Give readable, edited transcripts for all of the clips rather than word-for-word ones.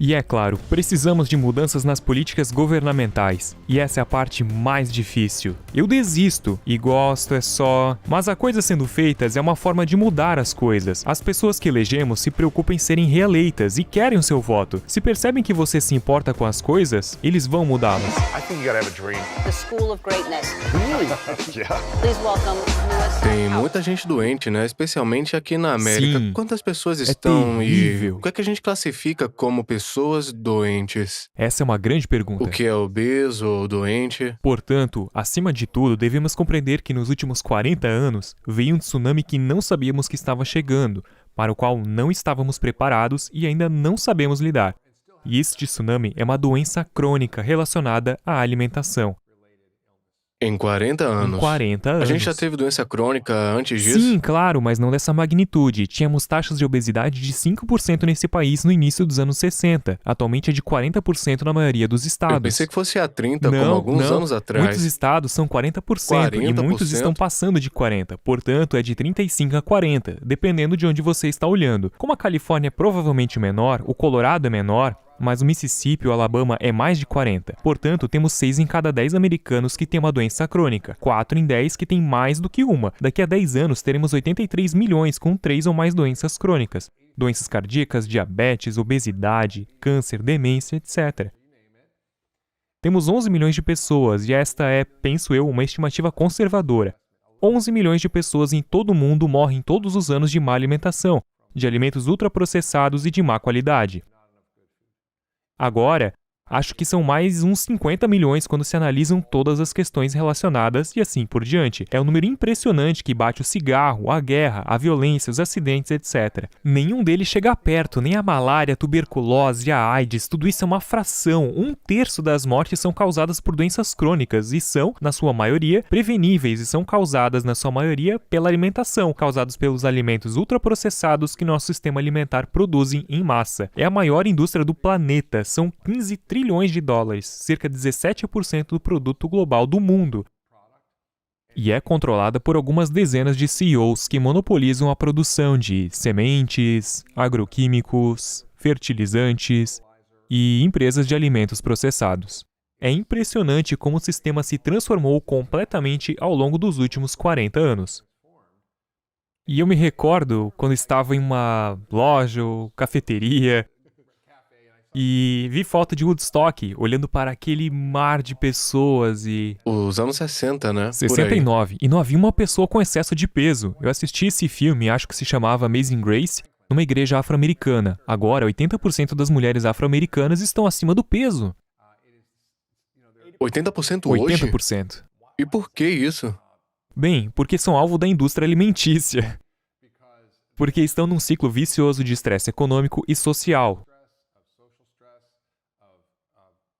E é claro, precisamos de mudanças nas políticas governamentais. E essa é a parte mais difícil. Eu desisto e gosto, é só... Mas a coisa sendo feitas é uma forma de mudar as coisas. As pessoas que elegemos se preocupam em serem reeleitas e querem o seu voto. Se percebem que você se importa com as coisas, eles vão mudá-las. I think you gotta have a dream. The School of Greatness. Yeah. Please welcome Lewis. Tem muita gente doente, né? Especialmente aqui na América. Sim. Quantas pessoas estão terrível. e... O que é que a gente classifica como pessoas doentes? Essa é uma grande pergunta. O que é obeso ou doente? Portanto, acima de tudo, devemos compreender que nos últimos 40 anos veio um tsunami que não sabíamos que estava chegando, para o qual não estávamos preparados e ainda não sabemos lidar. E este tsunami é uma doença crônica relacionada à alimentação. Em 40 anos. Em 40 anos. A gente já teve doença crônica antes disso? Sim, claro, mas não dessa magnitude. Tínhamos taxas de obesidade de 5% nesse país no início dos anos 60. Atualmente é de 40% na maioria dos estados. Eu pensei que fosse a 30, como alguns anos atrás. Muitos estados são 40%, e muitos estão passando de 40%. Portanto, é de 35 a 40, dependendo de onde você está olhando. Como a Califórnia é provavelmente menor, o Colorado é menor, mas o Mississippi e o Alabama é mais de 40. Portanto, temos 6 em cada 10 americanos que têm uma doença crônica, 4 em 10 que têm mais do que uma. Daqui a 10 anos, teremos 83 milhões com 3 ou mais doenças crônicas. Doenças cardíacas, diabetes, obesidade, câncer, demência, etc. Temos 11 milhões de pessoas e esta é, penso eu, uma estimativa conservadora. 11 milhões de pessoas em todo o mundo morrem todos os anos de má alimentação, de alimentos ultraprocessados e de má qualidade. Agora, acho que são mais uns 50 milhões quando se analisam todas as questões relacionadas e assim por diante. É um número impressionante que bate o cigarro, a guerra, a violência, os acidentes, etc. Nenhum deles chega perto, nem a malária, a tuberculose, a AIDS, tudo isso é uma fração. 1/3 das mortes são causadas por doenças crônicas e são, na sua maioria, preveníveis e são causadas, na sua maioria, pela alimentação, causados pelos alimentos ultraprocessados que nosso sistema alimentar produz em massa. É a maior indústria do planeta, são 15 trilhões de dólares, cerca de 17% do produto global do mundo. E é controlada por algumas dezenas de CEOs que monopolizam a produção de sementes, agroquímicos, fertilizantes e empresas de alimentos processados. É impressionante como o sistema se transformou completamente ao longo dos últimos 40 anos. E eu me recordo quando estava em uma loja ou cafeteria e vi foto de Woodstock, olhando para aquele mar de pessoas e... Os anos 60, né? 69. E não havia uma pessoa com excesso de peso. Eu assisti esse filme, acho que se chamava Amazing Grace, numa igreja afro-americana. Agora, 80% das mulheres afro-americanas estão acima do peso. 80% hoje? 80%. E por que isso? Bem, porque são alvo da indústria alimentícia. Porque estão num ciclo vicioso de estresse econômico e social.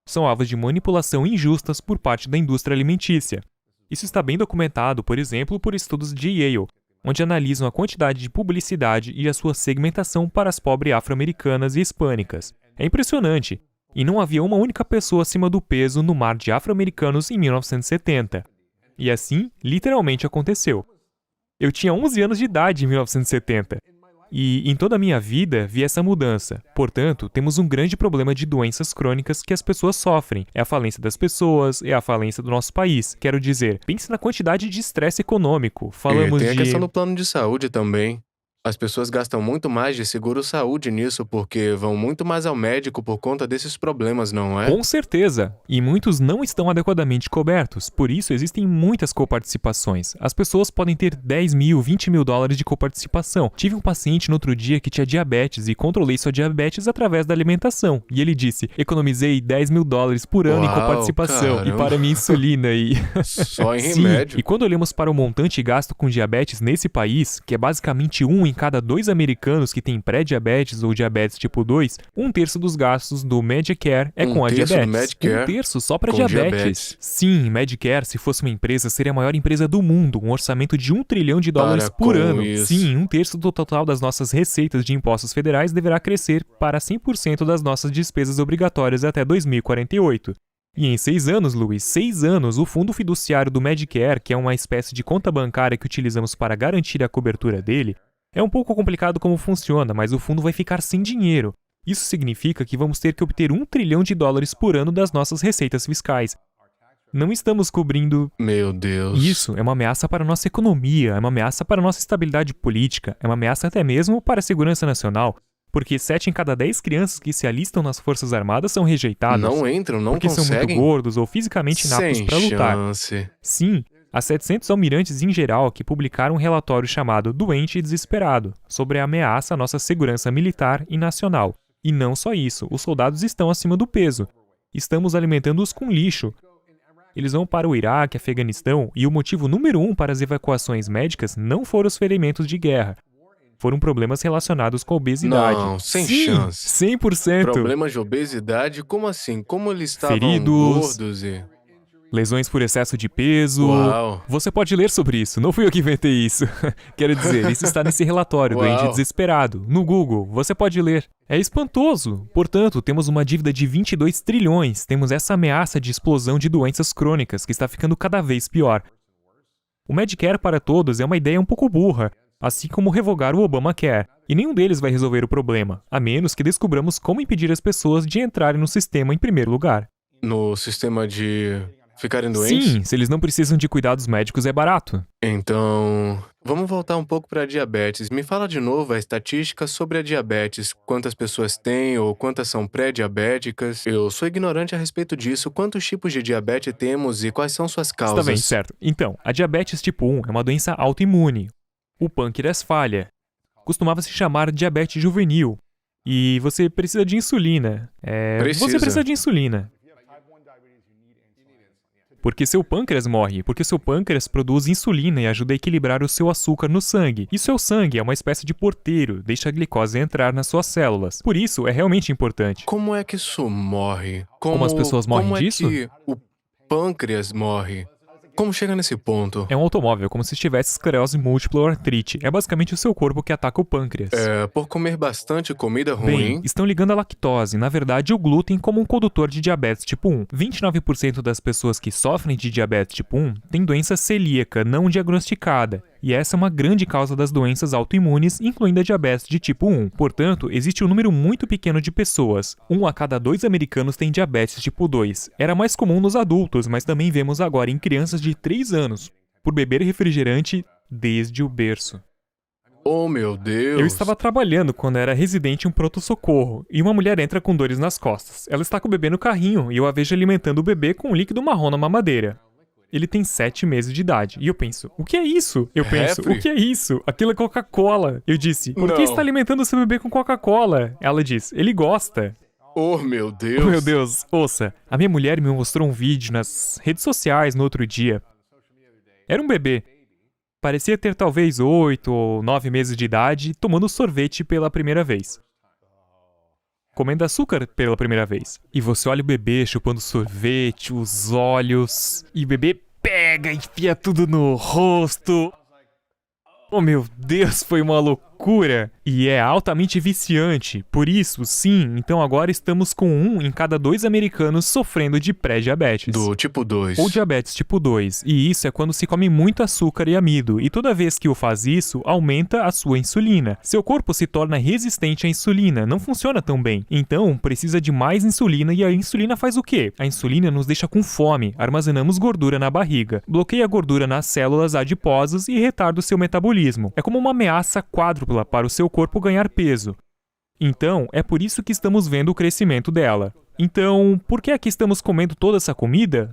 São alvos de manipulação injustas por parte da indústria alimentícia. Isso está bem documentado, por exemplo, por estudos de Yale, onde analisam a quantidade de publicidade e a sua segmentação para as pobres afro-americanas e hispânicas. É impressionante. E não havia uma única pessoa acima do peso no mar de afro-americanos em 1970. E assim, literalmente aconteceu. Eu tinha 11 anos de idade em 1970. E em toda a minha vida vi essa mudança. Portanto, temos um grande problema de doenças crônicas que as pessoas sofrem. É a falência das pessoas, é a falência do nosso país. Quero dizer, pense na quantidade de estresse econômico. Falamos e tem de... a questão do plano de saúde também. As pessoas gastam muito mais de seguro-saúde nisso porque vão muito mais ao médico por conta desses problemas, não é? Com certeza! E muitos não estão adequadamente cobertos, por isso existem muitas coparticipações. As pessoas podem ter 10 mil, 20 mil dólares de coparticipação. Tive um paciente no outro dia que tinha diabetes e controlei sua diabetes através da alimentação. E ele disse, economizei 10 mil dólares por ano em coparticipação caramba. e para minha insulina e... Só em Sim, remédio. e quando olhamos para o montante gasto com diabetes nesse país, que é basicamente 1 em cada 2 americanos que têm pré-diabetes ou diabetes tipo 2, 1/3 dos gastos do Medicare é com a diabetes. 1/3 só para diabetes. Sim, Medicare, se fosse uma empresa, seria a maior empresa do mundo, um orçamento de $1 trilhão por ano. Isso. Sim, 1/3 do total das nossas receitas de impostos federais deverá crescer para 100% das nossas despesas obrigatórias até 2048. E em 6 anos, Luiz, 6 anos, o fundo fiduciário do Medicare, que é uma espécie de conta bancária que utilizamos para garantir a cobertura dele, é um pouco complicado como funciona, mas o fundo vai ficar sem dinheiro. Isso significa que vamos ter que obter US$ 1 trilhão por ano das nossas receitas fiscais. Não estamos cobrindo... Meu Deus. Isso é uma ameaça para a nossa economia, é uma ameaça para a nossa estabilidade política, é uma ameaça até mesmo para a segurança nacional, porque 7 em cada 10 crianças que se alistam nas Forças Armadas são rejeitadas. Não entram, não porque conseguem. são muito gordos ou fisicamente inaptos Sem para lutar. chance. Sim, há 700 almirantes em geral que publicaram um relatório chamado Doente e Desesperado, sobre a ameaça à nossa segurança militar e nacional. E não só isso, os soldados estão acima do peso. Estamos alimentando-os com lixo. Eles vão para o Iraque, Afeganistão, e o motivo número 1 para as evacuações médicas não foram os ferimentos de guerra. Foram problemas relacionados com a obesidade. Não, sem Sim, chance. 100%. Problemas de obesidade? Como assim? Como eles estavam Feridos. gordos e... Lesões por excesso de peso. Uau. Você pode ler sobre isso, não fui eu que inventei isso. Quero dizer, isso está nesse relatório, Uau. Doente Desesperado. No Google, você pode ler. É espantoso. Portanto, temos uma dívida de 22 trilhões. Temos essa ameaça de explosão de doenças crônicas que está ficando cada vez pior. O Medicare para todos é uma ideia um pouco burra, assim como revogar o Obamacare. E nenhum deles vai resolver o problema, a menos que descubramos como impedir as pessoas de entrarem no sistema em primeiro lugar. No sistema de ficarem doentes? Sim, se eles não precisam de cuidados médicos é barato. Então, vamos voltar um pouco para a diabetes. Me fala de novo a estatística sobre a diabetes. Quantas pessoas têm ou quantas são pré-diabéticas? Eu sou ignorante a respeito disso. Quantos tipos de diabetes temos e quais são suas causas? Está bem, certo. Então, a diabetes tipo 1 é uma doença autoimune. O pâncreas falha. Costumava se chamar diabetes juvenil. E você precisa de insulina. Você precisa de insulina. Porque seu pâncreas morre, porque seu pâncreas produz insulina e ajuda a equilibrar o seu açúcar no sangue. E seu sangue é uma espécie de porteiro, deixa a glicose entrar nas suas células. Por isso, é realmente importante. Como é que isso morre? Como as pessoas morrem disso? Como é que o pâncreas morre? Como chega nesse ponto? É um automóvel, como se tivesse esclerose múltipla ou artrite. É basicamente o seu corpo que ataca o pâncreas. Por comer bastante comida ruim? Bem, estão ligando a lactose, na verdade o glúten, como um condutor de diabetes tipo 1. 29% das pessoas que sofrem de diabetes tipo 1 têm doença celíaca não diagnosticada. E essa é uma grande causa das doenças autoimunes, incluindo a diabetes de tipo 1. Portanto, existe um número muito pequeno de pessoas. 1 a cada 2 americanos tem diabetes tipo 2. Era mais comum nos adultos, mas também vemos agora em crianças de 3 anos, por beber refrigerante desde o berço. Oh, meu Deus! Eu estava trabalhando quando era residente em um pronto-socorro, e uma mulher entra com dores nas costas. Ela está com o bebê no carrinho, e eu a vejo alimentando o bebê com um líquido marrom na mamadeira. Ele tem 7 meses de idade. E eu penso, o que é isso? Eu penso, Refri? o que é isso? Aquilo é Coca-Cola. Eu disse, por que Não. está alimentando seu bebê com Coca-Cola? Ela diz, ele gosta. Oh, meu Deus! Oh, meu Deus, ouça, a minha mulher me mostrou um vídeo nas redes sociais no outro dia. Era um bebê. Parecia ter talvez 8 ou 9 meses de idade, tomando sorvete pela primeira vez. Comendo açúcar pela primeira vez. E você olha o bebê chupando sorvete, os olhos, e o bebê pega e enfia tudo no rosto. Oh, meu Deus, foi uma loucura! E é altamente viciante. Por isso, sim, então agora estamos com 1 em cada 2 americanos sofrendo de pré-diabetes. Do tipo 2. Ou diabetes tipo 2. E isso é quando se come muito açúcar e amido. E toda vez que o faz isso, aumenta a sua insulina. Seu corpo se torna resistente à insulina. Não funciona tão bem. Então, precisa de mais insulina. E a insulina faz o quê? A insulina nos deixa com fome. Armazenamos gordura na barriga. Bloqueia a gordura nas células adiposas e retarda o seu metabolismo. É como uma ameaça quádrupla para o seu corpo ganhar peso. Então, é por isso que estamos vendo o crescimento dela. Então, por que é que estamos comendo toda essa comida?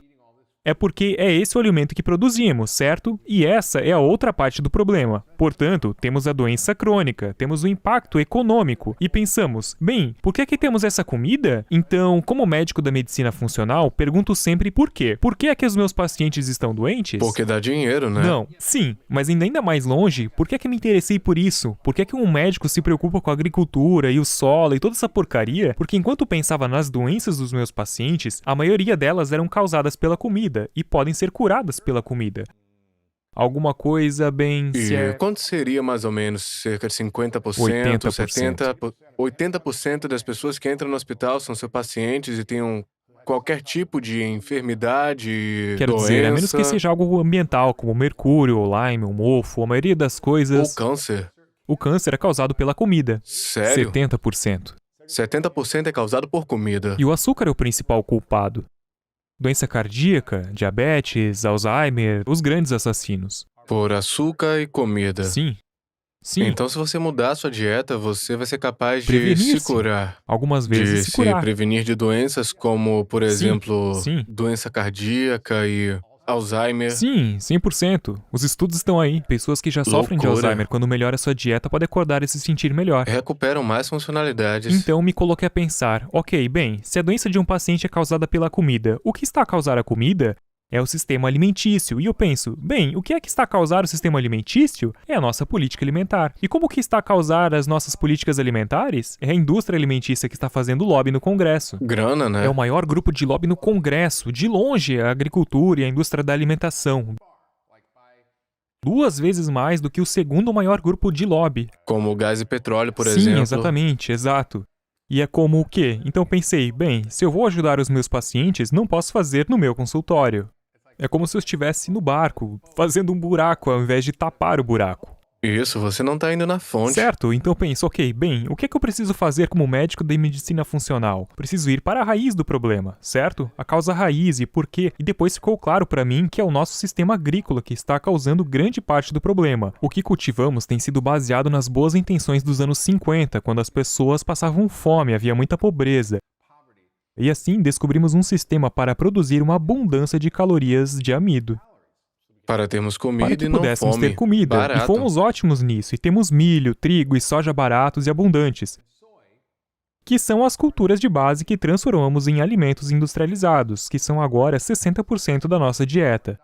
É porque é esse o alimento que produzimos, certo? E essa é a outra parte do problema. Portanto, temos a doença crônica, temos o impacto econômico e pensamos, bem, por que é que temos essa comida? Então, como médico da medicina funcional, pergunto sempre por quê. Por que é que os meus pacientes estão doentes? Porque dá dinheiro, né? Não, sim, mas indo ainda mais longe, por que é que me interessei por isso? Por que é que um médico se preocupa com a agricultura e o solo e toda essa porcaria? Porque enquanto pensava nas doenças dos meus pacientes, a maioria delas eram causadas pela comida e podem ser curadas pela comida. Alguma coisa bem... E quanto seria mais ou menos? Cerca de 50%, 80%. 70%? 80% das pessoas que entram no hospital são seus pacientes e têm qualquer tipo de enfermidade, Quero doença... dizer, a menos que seja algo ambiental, como mercúrio, ou Lyme, ou mofo, a maioria das coisas... Ou câncer. O câncer é causado pela comida. Sério? 70%. 70% é causado por comida. E o açúcar é o principal culpado. Doença cardíaca, diabetes, Alzheimer, os grandes assassinos. Por açúcar e comida. Sim. Sim. Então, se você mudar a sua dieta, você vai ser capaz de Prevenir-se. se curar. Algumas vezes De se curar. prevenir de doenças como, por exemplo, sim. doença cardíaca e Alzheimer. Sim, 100%. Os estudos estão aí. Pessoas que já sofrem de Loucura. Alzheimer, quando melhora a sua dieta, podem acordar e se sentir melhor. Recuperam mais funcionalidades. Então me coloquei a pensar, ok, bem, se a doença de um paciente é causada pela comida, o que está a causar a comida é o sistema alimentício. E eu penso, bem, o que é que está a causar o sistema alimentício? É a nossa política alimentar. E como que está a causar as nossas políticas alimentares? É a indústria alimentícia que está fazendo lobby no Congresso. Grana, né? É o maior grupo de lobby no Congresso, de longe, a agricultura e a indústria da alimentação. 2 vezes mais do que o segundo maior grupo de lobby. Como gás e petróleo, por Sim, exemplo. exatamente, exato. E é como o quê? Então pensei, bem, se eu vou ajudar os meus pacientes, não posso fazer no meu consultório. É como se eu estivesse no barco, fazendo um buraco ao invés de tapar o buraco. Isso, você não tá indo na fonte. Certo, então penso, ok, bem, o que é que eu preciso fazer como médico de medicina funcional? Preciso ir para a raiz do problema, certo? A causa raiz e por quê? E depois ficou claro para mim que é o nosso sistema agrícola que está causando grande parte do problema. O que cultivamos tem sido baseado nas boas intenções dos anos 50, quando as pessoas passavam fome, havia muita pobreza. E assim descobrimos um sistema para produzir uma abundância de calorias de amido. Para termos Para comida que e não pudéssemos fome. ter comida. Barato. E fomos ótimos nisso. E temos milho, trigo e soja baratos e abundantes, que são as culturas de base que transformamos em alimentos industrializados, que são agora 60% da nossa dieta.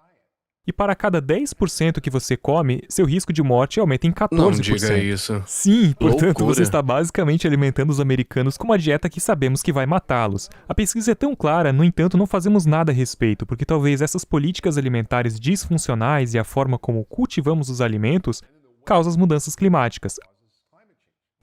E para cada 10% que você come, seu risco de morte aumenta em 14%. Não diga isso. Sim, portanto Loucura. você está basicamente alimentando os americanos com uma dieta que sabemos que vai matá-los. A pesquisa é tão clara, no entanto não fazemos nada a respeito, porque talvez essas políticas alimentares disfuncionais e a forma como cultivamos os alimentos causam as mudanças climáticas.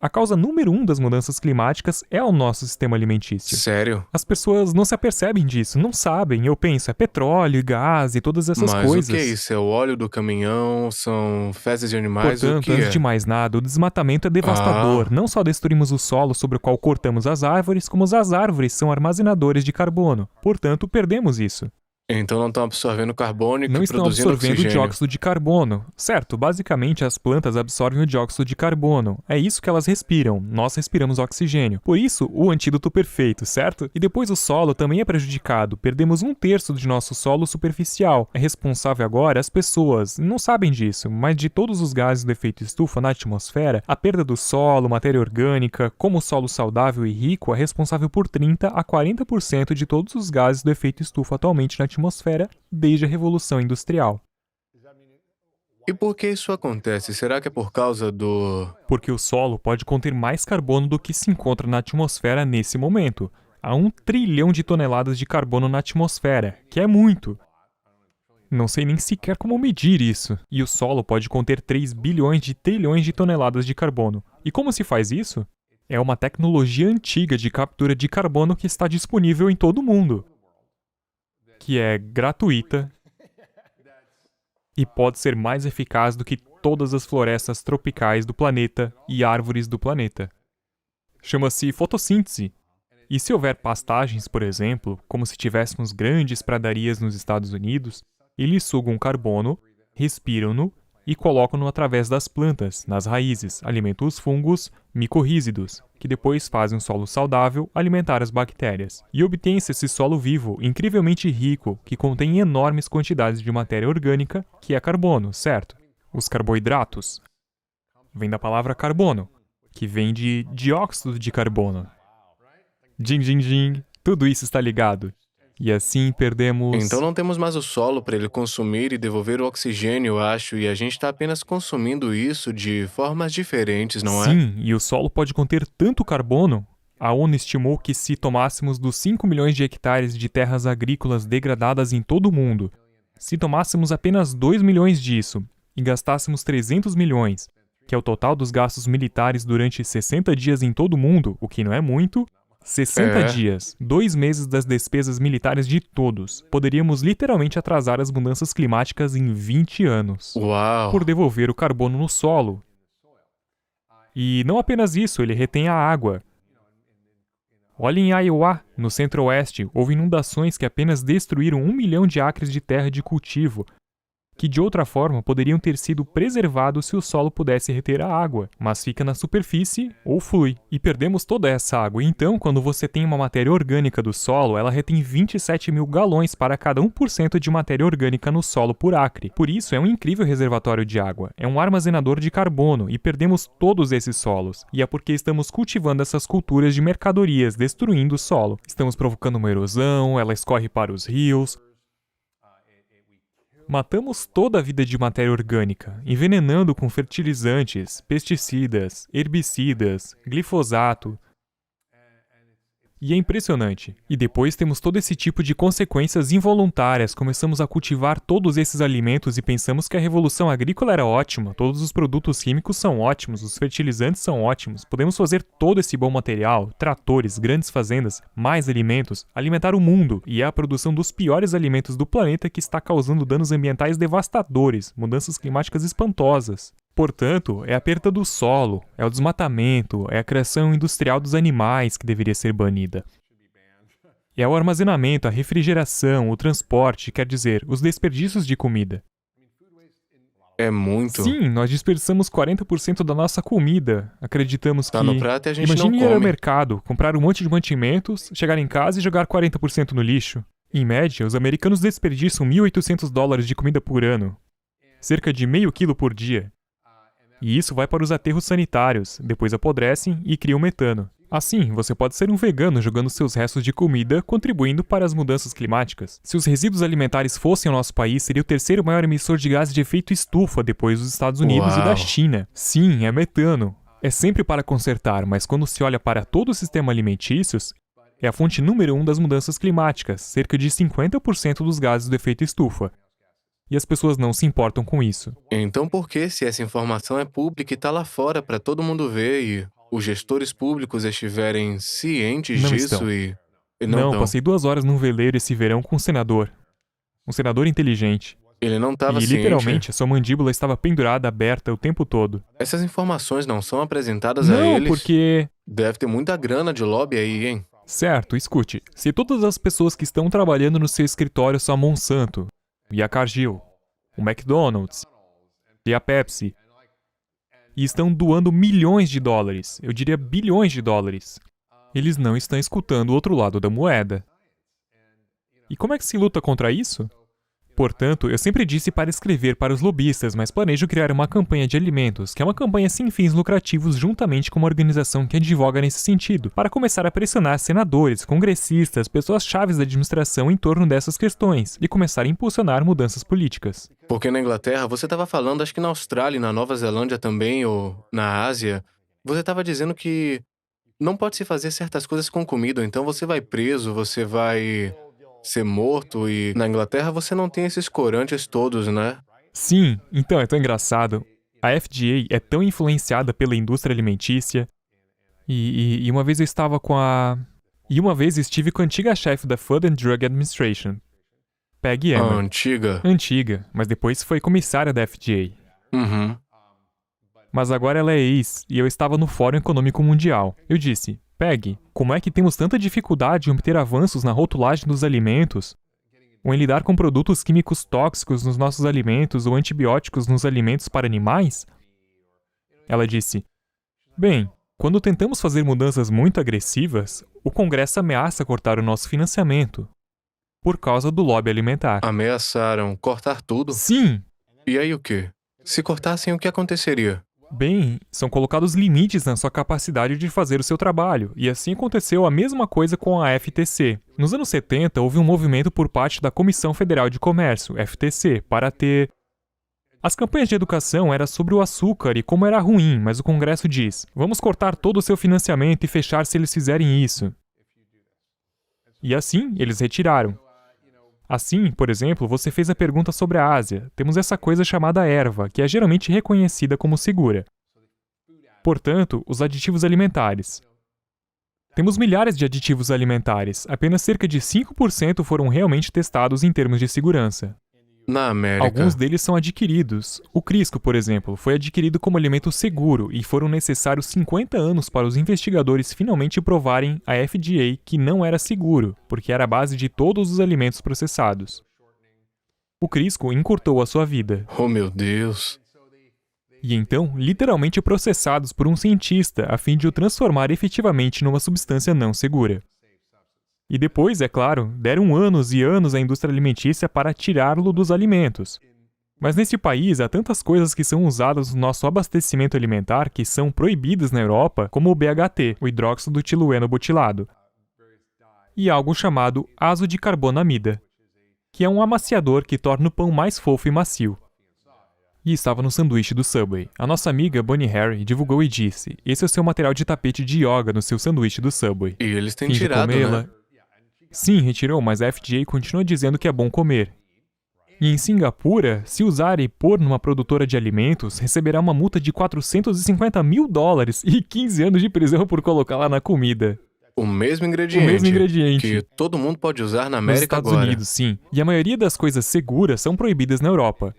A causa número 1 das mudanças climáticas é o nosso sistema alimentício. Sério? As pessoas não se apercebem disso, não sabem. Eu penso, é petróleo e gás e todas essas Mas coisas. o que é isso? É o óleo do caminhão? São fezes de animais? Portanto, o que antes é? de mais nada, o desmatamento é devastador. Não só destruímos o solo sobre o qual cortamos as árvores, como as árvores são armazenadores de carbono. Portanto, perdemos isso. Então não estão absorvendo carbono e Não estão produzindo absorvendo oxigênio. dióxido de carbono. Certo, basicamente as plantas absorvem o dióxido de carbono. É isso que elas respiram. Nós respiramos oxigênio. Por isso, o antídoto perfeito, certo? E depois o solo também é prejudicado. Perdemos 1/3 de nosso solo superficial. É responsável agora as pessoas. Não sabem disso, mas de todos os gases do efeito estufa na atmosfera, a perda do solo, matéria orgânica, como o solo saudável e rico, é responsável por 30 a 40% de todos os gases do efeito estufa atualmente na atmosfera desde a Revolução Industrial. E por que isso acontece? Será que é por causa do... Porque o solo pode conter mais carbono do que se encontra na atmosfera nesse momento. Há 1 trilhão de toneladas de carbono na atmosfera, que é muito. Não sei nem sequer como medir isso. E o solo pode conter 3 bilhões de trilhões de toneladas de carbono. E como se faz isso? É uma tecnologia antiga de captura de carbono que está disponível em todo o mundo, que é gratuita e pode ser mais eficaz do que todas as florestas tropicais do planeta e árvores do planeta. Chama-se fotossíntese. E se houver pastagens, por exemplo, como se tivéssemos grandes pradarias nos Estados Unidos, eles sugam carbono, respiram-no e colocam-no através das plantas, nas raízes, alimentam os fungos micorrízidos, que depois fazem um solo saudável alimentar as bactérias. E obtém-se esse solo vivo, incrivelmente rico, que contém enormes quantidades de matéria orgânica, que é carbono, certo? Os carboidratos. Vem da palavra carbono, que vem de dióxido de carbono. Ding, ding, ding, tudo isso está ligado. E assim perdemos... Então não temos mais o solo para ele consumir e devolver o oxigênio, eu acho, e a gente está apenas consumindo isso de formas diferentes, não é? Sim, e o solo pode conter tanto carbono. A ONU estimou que se tomássemos dos 5 milhões de hectares de terras agrícolas degradadas em todo o mundo, se tomássemos apenas 2 milhões disso e gastássemos 300 milhões, que é o total dos gastos militares durante 60 dias em todo o mundo, o que não é muito, 60 dias, 2 meses das despesas militares de todos. Poderíamos literalmente atrasar as mudanças climáticas em 20 anos. Uau! Por devolver o carbono no solo. E não apenas isso, ele retém a água. Olha em Iowa, no centro-oeste, houve inundações que apenas destruíram 1 milhão de acres de terra de cultivo, que de outra forma poderiam ter sido preservados se o solo pudesse reter a água, mas fica na superfície ou flui. E perdemos toda essa água. Então, quando você tem uma matéria orgânica do solo, ela retém 27 mil galões para cada 1% de matéria orgânica no solo por acre. Por isso, é um incrível reservatório de água. É um armazenador de carbono e perdemos todos esses solos. E é porque estamos cultivando essas culturas de mercadorias, destruindo o solo. Estamos provocando uma erosão, ela escorre para os rios. Matamos toda a vida de matéria orgânica, envenenando com fertilizantes, pesticidas, herbicidas, glifosato. E é impressionante. E depois temos todo esse tipo de consequências involuntárias. Começamos a cultivar todos esses alimentos e pensamos que a revolução agrícola era ótima. Todos os produtos químicos são ótimos, os fertilizantes são ótimos. Podemos fazer todo esse bom material, tratores, grandes fazendas, mais alimentos, alimentar o mundo. E é a produção dos piores alimentos do planeta que está causando danos ambientais devastadores, mudanças climáticas espantosas. Portanto, é a perda do solo, é o desmatamento, é a criação industrial dos animais que deveria ser banida. É o armazenamento, a refrigeração, o transporte, quer dizer, os desperdícios de comida. É muito. Sim, nós desperdiçamos 40% da nossa comida. Acreditamos que... Tá no prato e a gente não Imagine ir ao come. mercado, comprar um monte de mantimentos, chegar em casa e jogar 40% no lixo. Em média, os americanos desperdiçam $1.800 de comida por ano. Cerca de meio quilo por dia. E isso vai para os aterros sanitários, depois apodrecem e criam metano. Assim, você pode ser um vegano jogando seus restos de comida, contribuindo para as mudanças climáticas. Se os resíduos alimentares fossem ao nosso país, seria o terceiro maior emissor de gases de efeito estufa depois dos Estados Unidos e da Uau. China. Sim, é metano. É sempre para consertar, mas quando se olha para todo o sistema alimentícios, é a fonte número 1 das mudanças climáticas, cerca de 50% dos gases do efeito estufa. E as pessoas não se importam com isso. Então por que, se essa informação é pública e tá lá fora para todo mundo ver e os gestores públicos estiverem cientes Não disso estão. e Não, não tão? passei 2 horas num veleiro esse verão com um senador. Um senador inteligente. Ele não estava E ciente? literalmente a sua mandíbula estava pendurada, aberta o tempo todo. Essas informações não são apresentadas a Não, eles? porque... Deve ter muita grana de lobby aí, hein? Certo, escute. Se todas as pessoas que estão trabalhando no seu escritório são a Monsanto, e a Cargill, o McDonald's, e a Pepsi, e estão doando milhões de dólares, eu diria bilhões de dólares, eles não estão escutando o outro lado da moeda. E como é que se luta contra isso? Portanto, eu sempre disse para escrever para os lobistas, mas planejo criar uma campanha de alimentos, que é uma campanha sem fins lucrativos juntamente com uma organização que advoga nesse sentido, para começar a pressionar senadores, congressistas, pessoas chaves da administração em torno dessas questões, e começar a impulsionar mudanças políticas. Porque na Inglaterra, você estava falando, acho que na Austrália e na Nova Zelândia também, ou na Ásia, você estava dizendo que não pode se fazer certas coisas com comida, então você vai preso, você vai ser morto, e na Inglaterra você não tem esses corantes todos, né? Sim, então é tão engraçado. A FDA é tão influenciada pela indústria alimentícia. E uma vez eu estava com a... E uma vez estive com a antiga chefe da Food and Drug Administration, Peggy A Emmer. antiga. Antiga, mas depois foi comissária da FDA. Uhum. Mas agora ela é ex, e eu estava no Fórum Econômico Mundial. Eu disse, Peggy, como é que temos tanta dificuldade em obter avanços na rotulagem dos alimentos? Ou em lidar com produtos químicos tóxicos nos nossos alimentos ou antibióticos nos alimentos para animais? Ela disse, bem, quando tentamos fazer mudanças muito agressivas, o Congresso ameaça cortar o nosso financiamento, por causa do lobby alimentar. Ameaçaram cortar tudo? Sim! E aí o quê? Se cortassem, o que aconteceria? Bem, são colocados limites na sua capacidade de fazer o seu trabalho, e assim aconteceu a mesma coisa com a FTC. Nos anos 70, houve um movimento por parte da Comissão Federal de Comércio, FTC, para ter... As campanhas de educação eram sobre o açúcar e como era ruim, mas o Congresso diz, vamos cortar todo o seu financiamento e fechar se eles fizerem isso. E assim, eles retiraram. Assim, por exemplo, você fez a pergunta sobre a Ásia. Temos essa coisa chamada erva, que é geralmente reconhecida como segura. Portanto, os aditivos alimentares. Temos milhares de aditivos alimentares, apenas cerca de 5% foram realmente testados em termos de segurança. Na América. Alguns deles são adquiridos. O Crisco, por exemplo, foi adquirido como alimento seguro e foram necessários 50 anos para os investigadores finalmente provarem à FDA que não era seguro, porque era a base de todos os alimentos processados. O Crisco encurtou a sua vida. Oh, meu Deus. E então, literalmente processados por um cientista a fim de o transformar efetivamente numa substância não segura. E depois, é claro, deram anos e anos à indústria alimentícia para tirá-lo dos alimentos. Mas nesse país há tantas coisas que são usadas no nosso abastecimento alimentar que são proibidas na Europa, como o BHT, o hidróxido tolueno butilado, e algo chamado azo de carbonamida, que é um amaciador que torna o pão mais fofo e macio. E estava no sanduíche do Subway. A nossa amiga Bonnie Harry divulgou e disse: esse é o seu material de tapete de yoga no seu sanduíche do Subway. E eles têm Fim de tirado, comê-la. né? Sim, retirou, mas a FDA continua dizendo que é bom comer. E em Singapura, se usar e pôr numa produtora de alimentos, receberá uma multa de $450 mil e 15 anos de prisão por colocá-la na comida. O mesmo ingrediente. O mesmo ingrediente. Que todo mundo pode usar na Nos América Estados agora. Unidos, sim. E a maioria das coisas seguras são proibidas na Europa.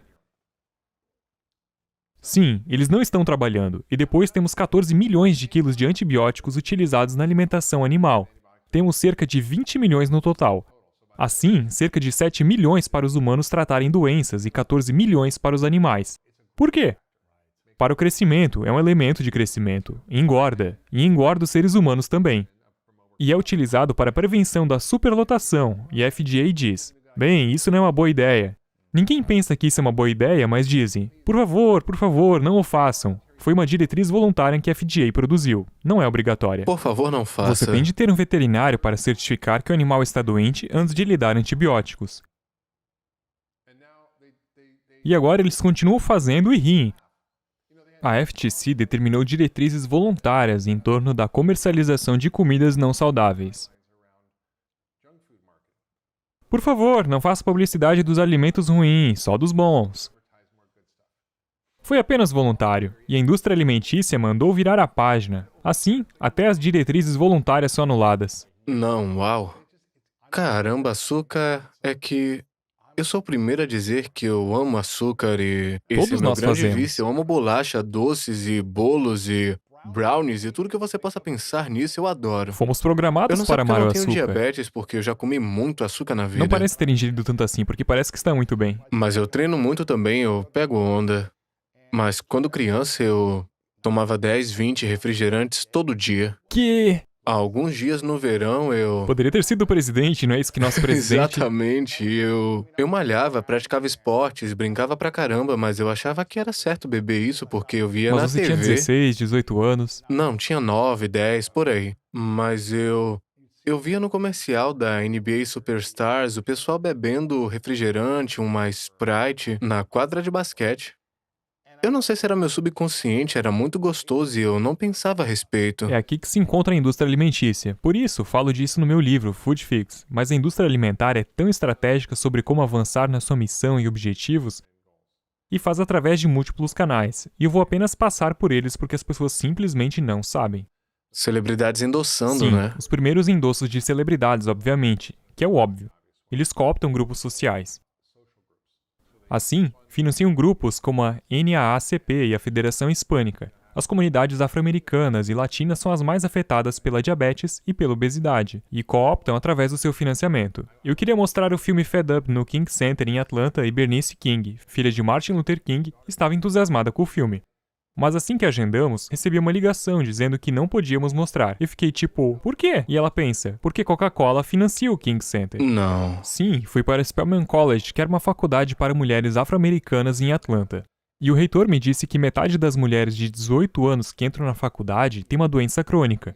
Sim, eles não estão trabalhando. E depois temos 14 milhões de quilos de antibióticos utilizados na alimentação animal. Temos cerca de 20 milhões no total. Assim, cerca de 7 milhões para os humanos tratarem doenças e 14 milhões para os animais. Por quê? Para o crescimento, é um elemento de crescimento. Engorda. E engorda os seres humanos também. E é utilizado para a prevenção da superlotação. E a FDA diz: bem, isso não é uma boa ideia. Ninguém pensa que isso é uma boa ideia, mas dizem: por favor, não o façam. Foi uma diretriz voluntária que a FDA produziu. Não é obrigatória. Por favor, não faça. Você tem de ter um veterinário para certificar que o animal está doente antes de lhe dar antibióticos. E agora eles continuam fazendo e riem. A FTC determinou diretrizes voluntárias em torno da comercialização de comidas não saudáveis. Por favor, não faça publicidade dos alimentos ruins, só dos bons. Foi apenas voluntário, e a indústria alimentícia mandou virar a página. Assim, até as diretrizes voluntárias são anuladas. Não, uau. Caramba, açúcar é que... Eu sou o primeiro a dizer que eu amo açúcar e... Esse Todos é meu nós grande fazemos. vício. Eu amo bolacha, doces e bolos e brownies e tudo que você possa pensar nisso eu adoro. Fomos Eu programados não sei para porque eu amar o não tenho açúcar. diabetes porque eu já comi muito açúcar na vida. Não parece ter ingerido tanto assim, porque parece que está muito bem. Mas eu treino muito também, eu pego onda. Mas quando criança eu tomava 10, 20 refrigerantes todo dia. Que... Há alguns dias no verão eu... Poderia ter sido o presidente, não é isso que nosso presidente... Exatamente, eu malhava, praticava esportes, brincava pra caramba, mas eu achava que era certo beber isso porque eu via na Mas você TV. tinha 16, 18 anos. Não, tinha 9, 10, por aí. Mas eu via no comercial da NBA Superstars o pessoal bebendo refrigerante, uma Sprite, na quadra de basquete. Eu não sei se era meu subconsciente, era muito gostoso e eu não pensava a respeito. É aqui que se encontra a indústria alimentícia. Por isso, falo disso no meu livro, Food Fix. Mas a indústria alimentar é tão estratégica sobre como avançar na sua missão e objetivos e faz através de múltiplos canais. E eu vou apenas passar por eles porque as pessoas simplesmente não sabem. Celebridades endossando, Sim, né? os primeiros endossos de celebridades, obviamente, que é o óbvio. Eles cooptam grupos sociais. Assim, financiam grupos como a NAACP e a Federação Hispânica. As comunidades afro-americanas e latinas são as mais afetadas pela diabetes e pela obesidade, e cooptam através do seu financiamento. Eu queria mostrar o filme Fed Up no King Center em Atlanta e Bernice King, filha de Martin Luther King, estava entusiasmada com o filme. Mas assim que agendamos, recebi uma ligação dizendo que não podíamos mostrar. Eu fiquei tipo, por quê? E ela pensa, porque Coca-Cola financia o King Center. Não. Sim, fui para Spelman College, que era uma faculdade para mulheres afro-americanas em Atlanta. E o reitor me disse que metade das mulheres de 18 anos que entram na faculdade tem uma doença crônica.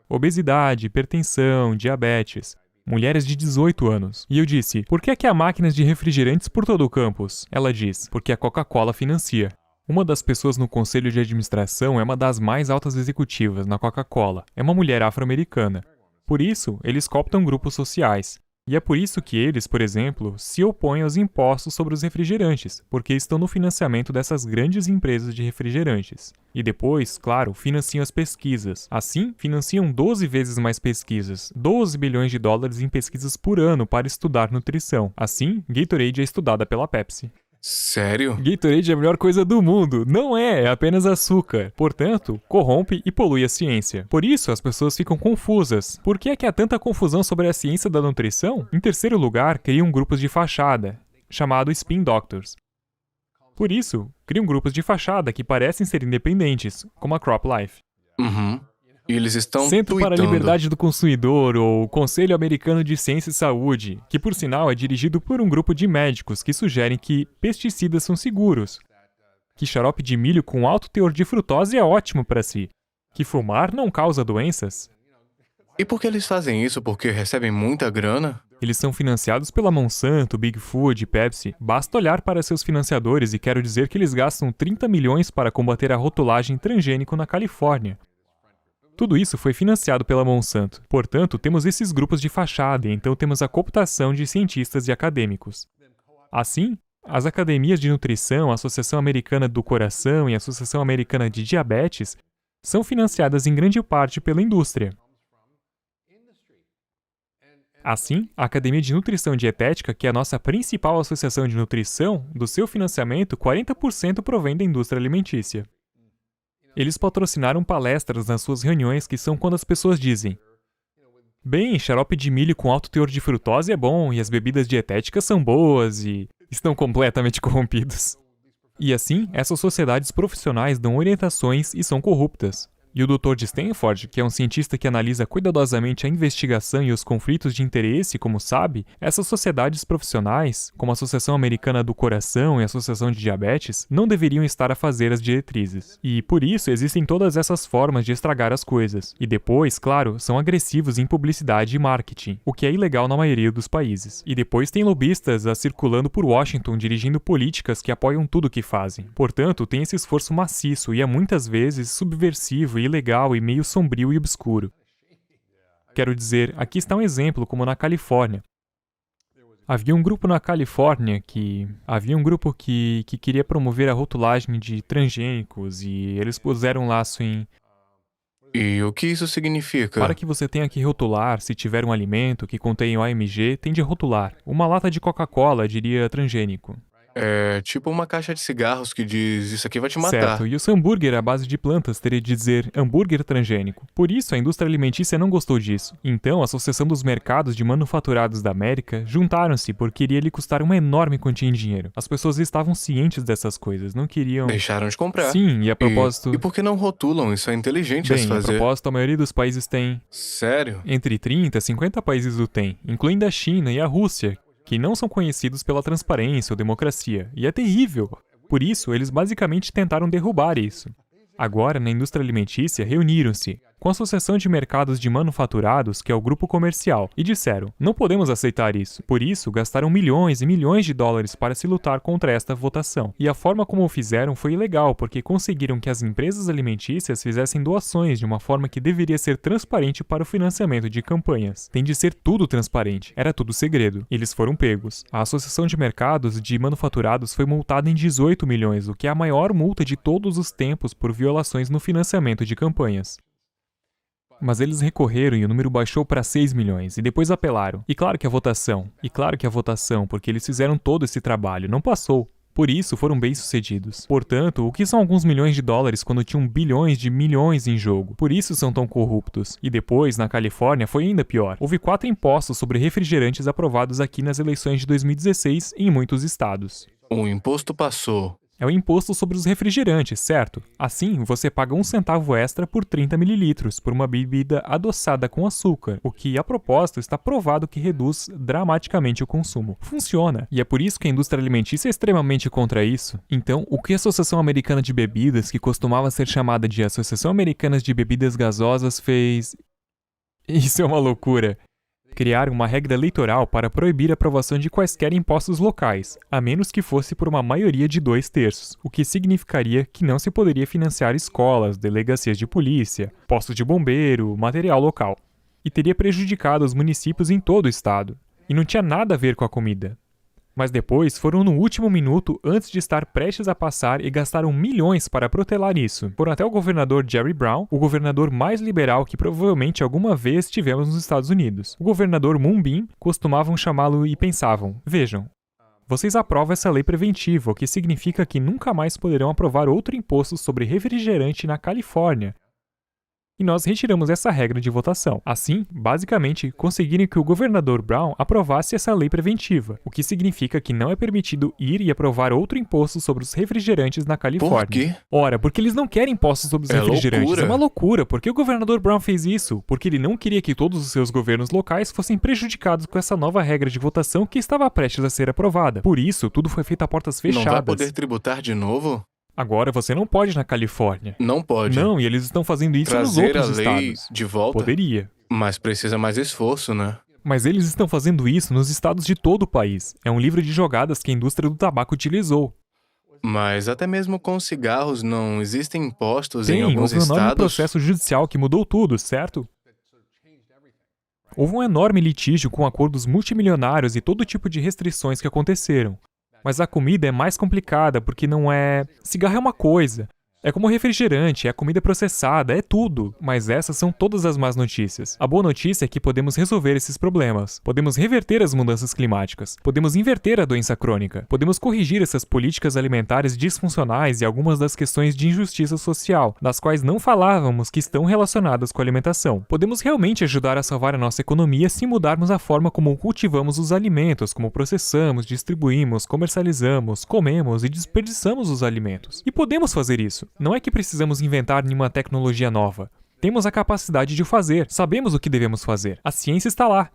Obesidade, hipertensão, diabetes. Mulheres de 18 anos. E eu disse, por que há máquinas de refrigerantes por todo o campus? Ela diz, porque a Coca-Cola financia. Uma das pessoas no conselho de administração é uma das mais altas executivas na Coca-Cola. É uma mulher afro-americana. Por isso, eles cooptam grupos sociais. E é por isso que eles, por exemplo, se opõem aos impostos sobre os refrigerantes, porque estão no financiamento dessas grandes empresas de refrigerantes. E depois, claro, financiam as pesquisas. Assim, financiam 12 vezes mais pesquisas, 12 bilhões de dólares em pesquisas por ano para estudar nutrição. Assim, Gatorade é estudada pela Pepsi. Sério? Gatorade é a melhor coisa do mundo. Não é apenas açúcar. Portanto, corrompe e polui a ciência. Por isso, as pessoas ficam confusas. Por que é que há tanta confusão sobre a ciência da nutrição? Em terceiro lugar, criam grupos de fachada, chamado Spin Doctors. Por isso, criam grupos de fachada que parecem ser independentes, como a Crop Life. Uhum. E eles estão Centro para a tuitando. Liberdade do Consumidor, ou Conselho Americano de Ciência e Saúde, que por sinal é dirigido por um grupo de médicos que sugerem que pesticidas são seguros, que xarope de milho com alto teor de frutose é ótimo para si, que fumar não causa doenças. E por que eles fazem isso? Porque recebem muita grana? Eles são financiados pela Monsanto, Big Food e Pepsi. Basta olhar para seus financiadores e quero dizer que eles gastam 30 milhões para combater a rotulagem transgênico na Califórnia. Tudo isso foi financiado pela Monsanto. Portanto, temos esses grupos de fachada e então temos a cooptação de cientistas e acadêmicos. Assim, as academias de nutrição, a Associação Americana do Coração e a Associação Americana de Diabetes são financiadas em grande parte pela indústria. Assim, a Academia de Nutrição e Dietética, que é a nossa principal associação de nutrição, do seu financiamento, 40% provém da indústria alimentícia. Eles patrocinaram palestras nas suas reuniões que são quando as pessoas dizem: bem, xarope de milho com alto teor de frutose é bom e as bebidas dietéticas são boas e estão completamente corrompidos. E assim, essas sociedades profissionais dão orientações e são corruptas. E o Dr. de Stanford, que é um cientista que analisa cuidadosamente a investigação e os conflitos de interesse, como sabe, essas sociedades profissionais, como a Associação Americana do Coração e a Associação de Diabetes, não deveriam estar a fazer as diretrizes. E, por isso, existem todas essas formas de estragar as coisas. E depois, claro, são agressivos em publicidade e marketing, o que é ilegal na maioria dos países. E depois tem lobistas circulando por Washington dirigindo políticas que apoiam tudo o que fazem. Portanto, tem esse esforço maciço e é muitas vezes subversivo ilegal e meio sombrio e obscuro. Quero dizer, aqui está um exemplo como na Califórnia. Havia um grupo na Califórnia que queria promover a rotulagem de transgênicos e eles puseram um laço em E o que isso significa? para que você tenha que rotular se tiver um alimento que contém OMG, tem de rotular. Uma lata de Coca-Cola diria transgênico. É tipo uma caixa de cigarros que diz isso aqui vai te matar. Certo, e o seu hambúrguer à base de plantas teria de dizer hambúrguer transgênico. Por isso, a indústria alimentícia não gostou disso. Então, a Associação dos Mercados de Manufaturados da América juntaram-se porque iria lhe custar uma enorme quantia em dinheiro. As pessoas estavam cientes dessas coisas, não queriam... Deixaram de comprar. Sim, e a propósito... E por que não rotulam? Isso é inteligente a se Bem, a fazer. propósito, a maioria dos países tem... Sério? Entre 30 e 50 países o tem, incluindo a China e a Rússia, que não são conhecidos pela transparência ou democracia, e é terrível. Por isso, eles basicamente tentaram derrubar isso. Agora, na indústria alimentícia, reuniram-se com a Associação de Mercados de Manufaturados, que é o grupo comercial, e disseram: não podemos aceitar isso. Por isso, gastaram milhões e milhões de dólares para se lutar contra esta votação. E a forma como o fizeram foi ilegal, porque conseguiram que as empresas alimentícias fizessem doações de uma forma que deveria ser transparente para o financiamento de campanhas. Tem de ser tudo transparente. Era tudo segredo. Eles foram pegos. A Associação de Mercados de Manufaturados foi multada em 18 milhões, o que é a maior multa de todos os tempos por violações no financiamento de campanhas. Mas eles recorreram e o número baixou para 6 milhões, e depois apelaram. E claro que a votação, porque eles fizeram todo esse trabalho, não passou. Por isso, foram bem-sucedidos. Portanto, o que são alguns milhões de dólares quando tinham bilhões de milhões em jogo? Por isso são tão corruptos. E depois, na Califórnia, foi ainda pior. Houve 4 impostos sobre refrigerantes aprovados aqui nas eleições de 2016 em muitos estados. O imposto passou. É o imposto sobre os refrigerantes, certo? Assim, você paga 1 centavo extra por 30 mililitros por uma bebida adoçada com açúcar, o que, a propósito, está provado que reduz dramaticamente o consumo. Funciona, e é por isso que a indústria alimentícia é extremamente contra isso. Então, o que a Associação Americana de Bebidas, que costumava ser chamada de Associação Americana de Bebidas Gasosas, fez... Isso é uma loucura. Criar uma regra eleitoral para proibir a aprovação de quaisquer impostos locais, a menos que fosse por uma maioria de 2/3, o que significaria que não se poderia financiar escolas, delegacias de polícia, postos de bombeiro, material local, e teria prejudicado os municípios em todo o estado. E não tinha nada a ver com a comida. Mas depois foram no último minuto antes de estar prestes a passar e gastaram milhões para protelar isso. Foram até o governador Jerry Brown, o governador mais liberal que provavelmente alguma vez tivemos nos Estados Unidos. O governador Moon Bean costumavam chamá-lo e pensavam: vejam, vocês aprovam essa lei preventiva, o que significa que nunca mais poderão aprovar outro imposto sobre refrigerante na Califórnia. E nós retiramos essa regra de votação. Assim, basicamente, conseguiram que o governador Brown aprovasse essa lei preventiva, o que significa que não é permitido ir e aprovar outro imposto sobre os refrigerantes na Califórnia. Por quê? Ora, porque eles não querem impostos sobre os refrigerantes. Loucura. É uma loucura. Por que o governador Brown fez isso? Porque ele não queria que todos os seus governos locais fossem prejudicados com essa nova regra de votação que estava prestes a ser aprovada. Por isso, tudo foi feito a portas fechadas. Não vai poder tributar de novo? Agora você não pode na Califórnia. Não pode. Não, e eles estão fazendo isso nos Trazer outros a lei estados. de volta? Poderia. Mas precisa mais esforço, né? Mas eles estão fazendo isso nos estados de todo o país. É um livro de jogadas que a indústria do tabaco utilizou. Mas até mesmo com cigarros não existem impostos em Tem, alguns houve um enorme estados? processo judicial que mudou tudo, certo? Houve um enorme litígio com acordos multimilionários e todo tipo de restrições que aconteceram. Mas a comida é mais complicada porque não é... Cigarro é uma coisa. É como refrigerante, é comida processada, é tudo. Mas essas são todas as más notícias. A boa notícia é que podemos resolver esses problemas. Podemos reverter as mudanças climáticas. Podemos inverter a doença crônica. Podemos corrigir essas políticas alimentares disfuncionais e algumas das questões de injustiça social, das quais não falávamos que estão relacionadas com a alimentação. Podemos realmente ajudar a salvar a nossa economia se mudarmos a forma como cultivamos os alimentos, como processamos, distribuímos, comercializamos, comemos e desperdiçamos os alimentos. E podemos fazer isso. Não é que precisamos inventar nenhuma tecnologia nova. Temos a capacidade de o fazer, sabemos o que devemos fazer. A ciência está lá.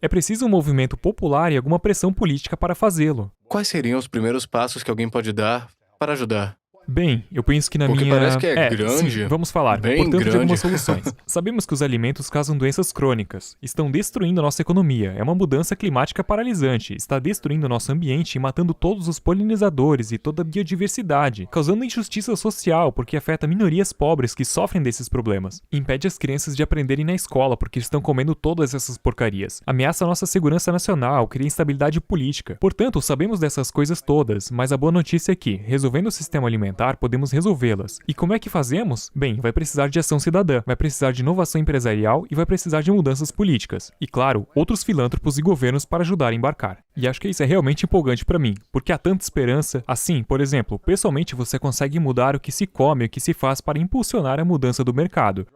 É preciso um movimento popular e alguma pressão política para fazê-lo. Quais seriam os primeiros passos que alguém pode dar para ajudar? Bem, eu penso que na Porque minha... parece que é grande, Sim, vamos falar, bem portanto, de grande. algumas soluções. Sabemos que os alimentos causam doenças crônicas, estão destruindo a nossa economia, é uma mudança climática paralisante, está destruindo nosso ambiente e matando todos os polinizadores e toda a biodiversidade, causando injustiça social porque afeta minorias pobres que sofrem desses problemas. Impede as crianças de aprenderem na escola porque estão comendo todas essas porcarias. Ameaça a nossa segurança nacional, cria instabilidade política. Portanto, sabemos dessas coisas todas, mas a boa notícia é que, resolvendo o sistema alimentar, podemos resolvê-las. E como é que fazemos? Bem, vai precisar de ação cidadã, vai precisar de inovação empresarial e vai precisar de mudanças políticas. E claro, outros filântropos e governos para ajudar a embarcar. E acho que isso é realmente empolgante para mim, porque há tanta esperança. Assim, por exemplo, pessoalmente você consegue mudar o que se come e o que se faz para impulsionar a mudança do mercado.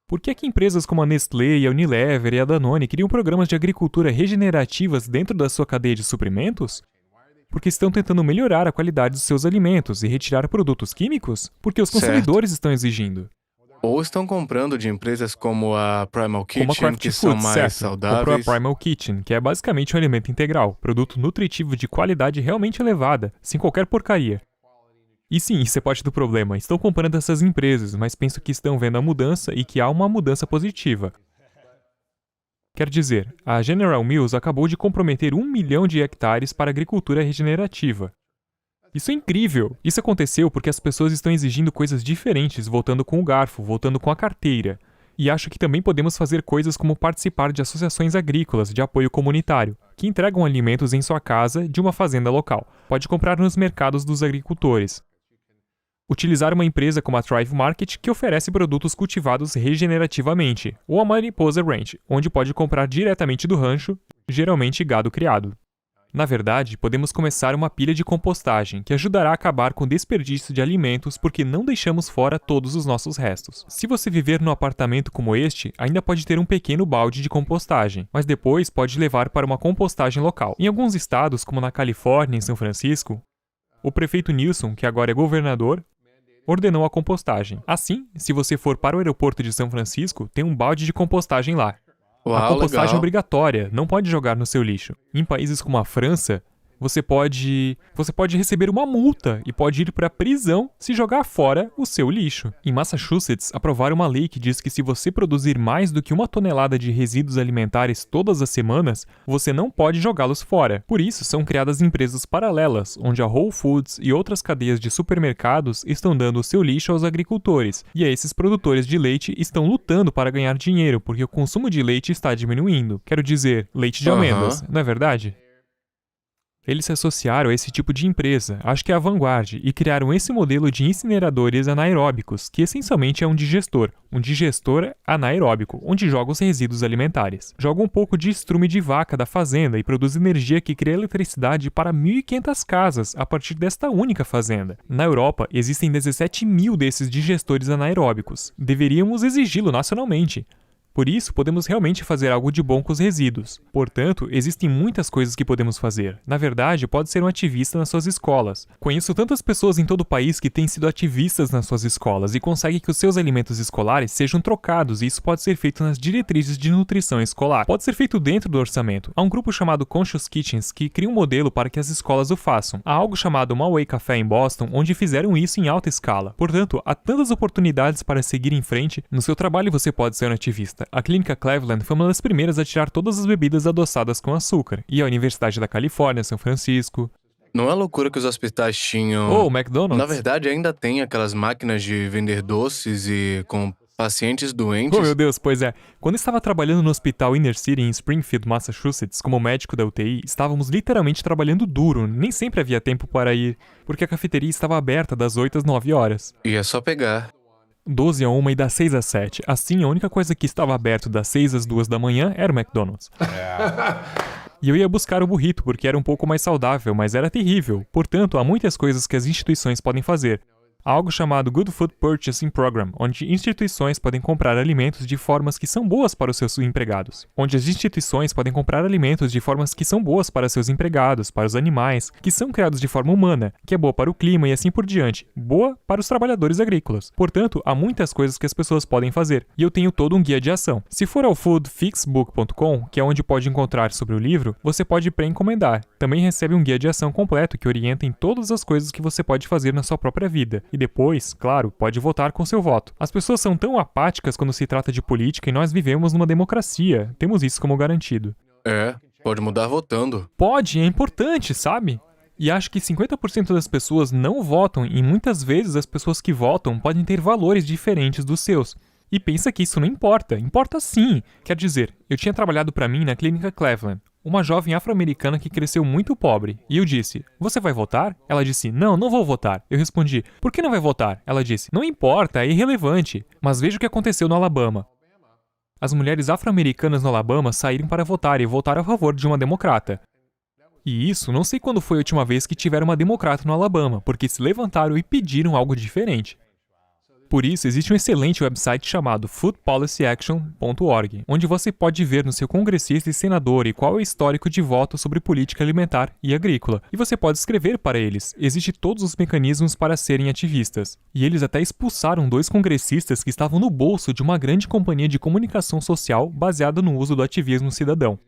Por que é que empresas como a Nestlé e a Unilever e a Danone criam programas de agricultura regenerativas dentro da sua cadeia de suprimentos? Porque estão tentando melhorar a qualidade dos seus alimentos e retirar produtos químicos? Porque os consumidores estão exigindo. Ou estão comprando de empresas como a Primal Como a Kitchen, Craft que são Foods, mais certo? Comprou a saudáveis. Primal Kitchen, que é basicamente um alimento integral, produto nutritivo de qualidade realmente elevada, sem qualquer porcaria. E sim, isso é parte do problema. Estão comprando essas empresas, mas penso que estão vendo a mudança e que há uma mudança positiva. Quer dizer, a General Mills acabou de comprometer 1 milhão de hectares para agricultura regenerativa. Isso é incrível! Isso aconteceu porque as pessoas estão exigindo coisas diferentes, voltando com o garfo, voltando com a carteira. E acho que também podemos fazer coisas como participar de associações agrícolas de apoio comunitário, que entregam alimentos em sua casa de uma fazenda local. Pode comprar nos mercados dos agricultores. Utilizar uma empresa como a Thrive Market, que oferece produtos cultivados regenerativamente, ou a Mariposa Ranch, onde pode comprar diretamente do rancho, geralmente gado criado. Na verdade, podemos começar uma pilha de compostagem, que ajudará a acabar com o desperdício de alimentos porque não deixamos fora todos os nossos restos. Se você viver num apartamento como este, ainda pode ter um pequeno balde de compostagem, mas depois pode levar para uma compostagem local. Em alguns estados, como na Califórnia e em São Francisco, o prefeito Newsom, que agora é governador, ordenou a compostagem. Assim, se você for para o aeroporto de São Francisco, tem um balde de compostagem lá. A Uau, compostagem é legal. obrigatória, não pode jogar no seu lixo. Em países como a França, você pode receber uma multa e pode ir para a prisão se jogar fora o seu lixo. Em Massachusetts, aprovaram uma lei que diz que se você produzir mais do que 1 tonelada de resíduos alimentares todas as semanas, você não pode jogá-los fora. Por isso, são criadas empresas paralelas, onde a Whole Foods e outras cadeias de supermercados estão dando o seu lixo aos agricultores. E esses produtores de leite estão lutando para ganhar dinheiro, porque o consumo de leite está diminuindo. Quero dizer, leite de amêndoas, não é verdade? Eles se associaram a esse tipo de empresa, acho que é a Vanguard, e criaram esse modelo de incineradores anaeróbicos, que essencialmente é um digestor anaeróbico, onde joga os resíduos alimentares. Joga um pouco de estrume de vaca da fazenda e produz energia que cria eletricidade para 1.500 casas a partir desta única fazenda. Na Europa, existem 17.000 desses digestores anaeróbicos. Deveríamos exigi-lo nacionalmente. Por isso, podemos realmente fazer algo de bom com os resíduos. Portanto, existem muitas coisas que podemos fazer. Na verdade, pode ser um ativista nas suas escolas. Conheço tantas pessoas em todo o país que têm sido ativistas nas suas escolas e conseguem que os seus alimentos escolares sejam trocados, e isso pode ser feito nas diretrizes de nutrição escolar. Pode ser feito dentro do orçamento. Há um grupo chamado Conscious Kitchens que cria um modelo para que as escolas o façam. Há algo chamado Malway Café em Boston, onde fizeram isso em alta escala. Portanto, há tantas oportunidades para seguir em frente. No seu trabalho você pode ser um ativista. A Clínica Cleveland foi uma das primeiras a tirar todas as bebidas adoçadas com açúcar, e a Universidade da Califórnia, São Francisco. Não é loucura que os hospitais tinham... Ou o McDonald's. Na verdade, ainda tem aquelas máquinas de vender doces e com pacientes doentes. Oh, meu Deus, pois é. Quando estava trabalhando no hospital Inner City em Springfield, Massachusetts, como médico da UTI, estávamos literalmente trabalhando duro. Nem sempre havia tempo para ir, porque a cafeteria estava aberta das 8 às 9 horas. E é só pegar. 12 a 1 e das 6 às 7. Assim, a única coisa que estava aberto das 6 às 2 da manhã era o McDonald's. E eu ia buscar o burrito porque era um pouco mais saudável, mas era terrível. Portanto, há muitas coisas que as instituições podem fazer. Há algo chamado Good Food Purchasing Program, onde instituições podem comprar alimentos de formas que são boas para os seus empregados. Onde as instituições podem comprar alimentos de formas que são boas para seus empregados, para os animais, que são criados de forma humana, que é boa para o clima e assim por diante. Boa para os trabalhadores agrícolas. Portanto, há muitas coisas que as pessoas podem fazer. E eu tenho todo um guia de ação. Se for ao foodfixbook.com, que é onde pode encontrar sobre o livro, você pode pré-encomendar. Também recebe um guia de ação completo que orienta em todas as coisas que você pode fazer na sua própria vida. E depois, claro, pode votar com seu voto. As pessoas são tão apáticas quando se trata de política e nós vivemos numa democracia. Temos isso como garantido. Pode mudar votando. Pode, é importante, sabe? E acho que 50% das pessoas não votam e muitas vezes as pessoas que votam podem ter valores diferentes dos seus. E pensa que isso não importa. Importa sim. Quer dizer, eu tinha trabalhado para mim na Clínica Cleveland, uma jovem afro-americana que cresceu muito pobre. E eu disse, você vai votar? Ela disse, não vou votar. Eu respondi, por que não vai votar? Ela disse, não importa, é irrelevante. Mas veja o que aconteceu no Alabama. As mulheres afro-americanas no Alabama saíram para votar e votaram a favor de uma democrata. E isso, não sei quando foi a última vez que tiveram uma democrata no Alabama, porque se levantaram e pediram algo diferente. Por isso, existe um excelente website chamado foodpolicyaction.org, onde você pode ver no seu congressista e senador e qual é o histórico de voto sobre política alimentar e agrícola. E você pode escrever para eles. Existem todos os mecanismos para serem ativistas. E eles até expulsaram 2 congressistas que estavam no bolso de uma grande companhia de comunicação social baseada no uso do ativismo cidadão.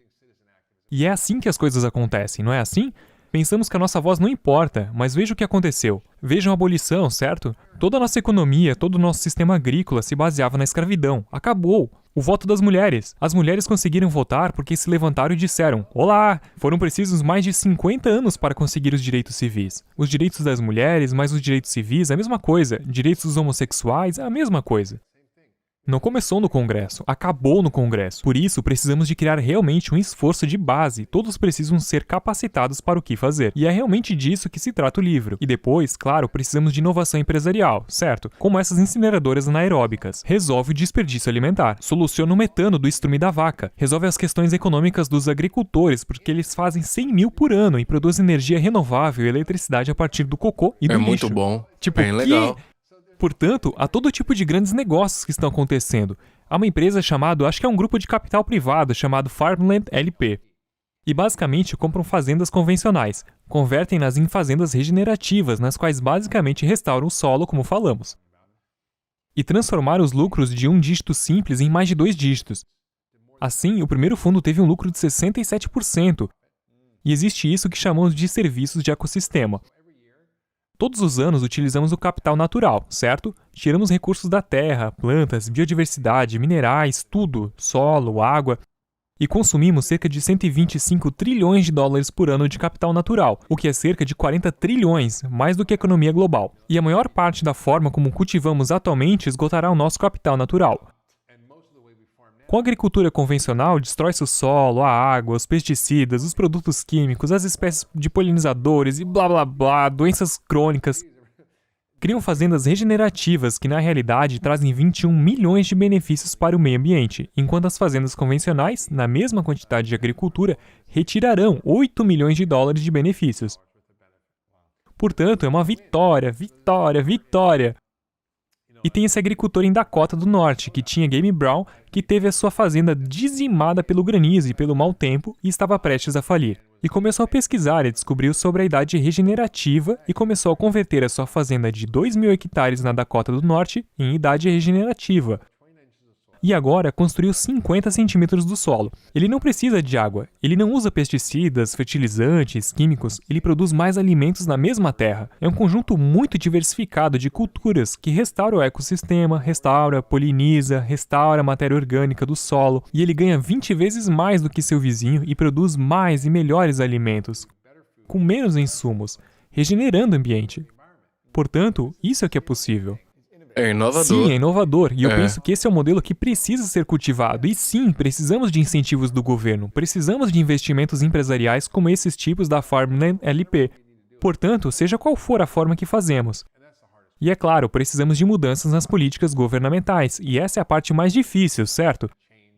E é assim que as coisas acontecem, não é assim? Pensamos que a nossa voz não importa, mas veja o que aconteceu. Vejam a abolição, certo? Toda a nossa economia, todo o nosso sistema agrícola se baseava na escravidão. Acabou! O voto das mulheres. As mulheres conseguiram votar porque se levantaram e disseram, olá! Foram precisos mais de 50 anos para conseguir os direitos civis. Os direitos das mulheres, mais os direitos civis, a mesma coisa. Direitos dos homossexuais, a mesma coisa. Não começou no Congresso, acabou no Congresso. Por isso, precisamos de criar realmente um esforço de base. Todos precisam ser capacitados para o que fazer. E é realmente disso que se trata o livro. E depois, claro, precisamos de inovação empresarial, certo? Como essas incineradoras anaeróbicas. Resolve o desperdício alimentar. Soluciona o metano do estrume da vaca. Resolve as questões econômicas dos agricultores, porque eles fazem 100 mil por ano e produzem energia renovável e eletricidade a partir do cocô e do lixo. É muito bom. Bem legal. Portanto, há todo tipo de grandes negócios que estão acontecendo. Há uma empresa chamada, acho que é um grupo de capital privado chamado Farmland LP. E basicamente compram fazendas convencionais, convertem-nas em fazendas regenerativas, nas quais basicamente restauram o solo, como falamos. E transformaram os lucros de um dígito simples em mais de 2 dígitos. Assim, o primeiro fundo teve um lucro de 67%. E existe isso que chamamos de serviços de ecossistema. Todos os anos utilizamos o capital natural, certo? Tiramos recursos da terra, plantas, biodiversidade, minerais, tudo, solo, água, e consumimos cerca de 125 trilhões de dólares por ano de capital natural, o que é cerca de 40 trilhões, mais do que a economia global. E a maior parte da forma como cultivamos atualmente esgotará o nosso capital natural. Com a agricultura convencional, destrói-se o solo, a água, os pesticidas, os produtos químicos, as espécies de polinizadores e blá blá blá, doenças crônicas. Criam fazendas regenerativas que, na realidade, trazem 21 milhões de benefícios para o meio ambiente, enquanto as fazendas convencionais, na mesma quantidade de agricultura, retirarão 8 milhões de dólares de benefícios. Portanto, é uma vitória, vitória, vitória. E tem esse agricultor em Dakota do Norte, que tinha Game Brown, que teve a sua fazenda dizimada pelo granizo e pelo mau tempo e estava prestes a falir. E começou a pesquisar e descobriu sobre a idade regenerativa e começou a converter a sua fazenda de 2.000 hectares na Dakota do Norte em idade regenerativa. E agora construiu 50 centímetros do solo. Ele não precisa de água, ele não usa pesticidas, fertilizantes, químicos, ele produz mais alimentos na mesma terra. É um conjunto muito diversificado de culturas que restaura o ecossistema, restaura, poliniza, restaura a matéria orgânica do solo, e ele ganha 20 vezes mais do que seu vizinho e produz mais e melhores alimentos, com menos insumos, regenerando o ambiente. Portanto, isso é que é possível. É inovador. Sim, é inovador. E eu penso que esse é o modelo que precisa ser cultivado. E sim, precisamos de incentivos do governo. Precisamos de investimentos empresariais como esses tipos da Farmland LP. Portanto, seja qual for a forma que fazemos. E é claro, precisamos de mudanças nas políticas governamentais. E essa é a parte mais difícil, certo?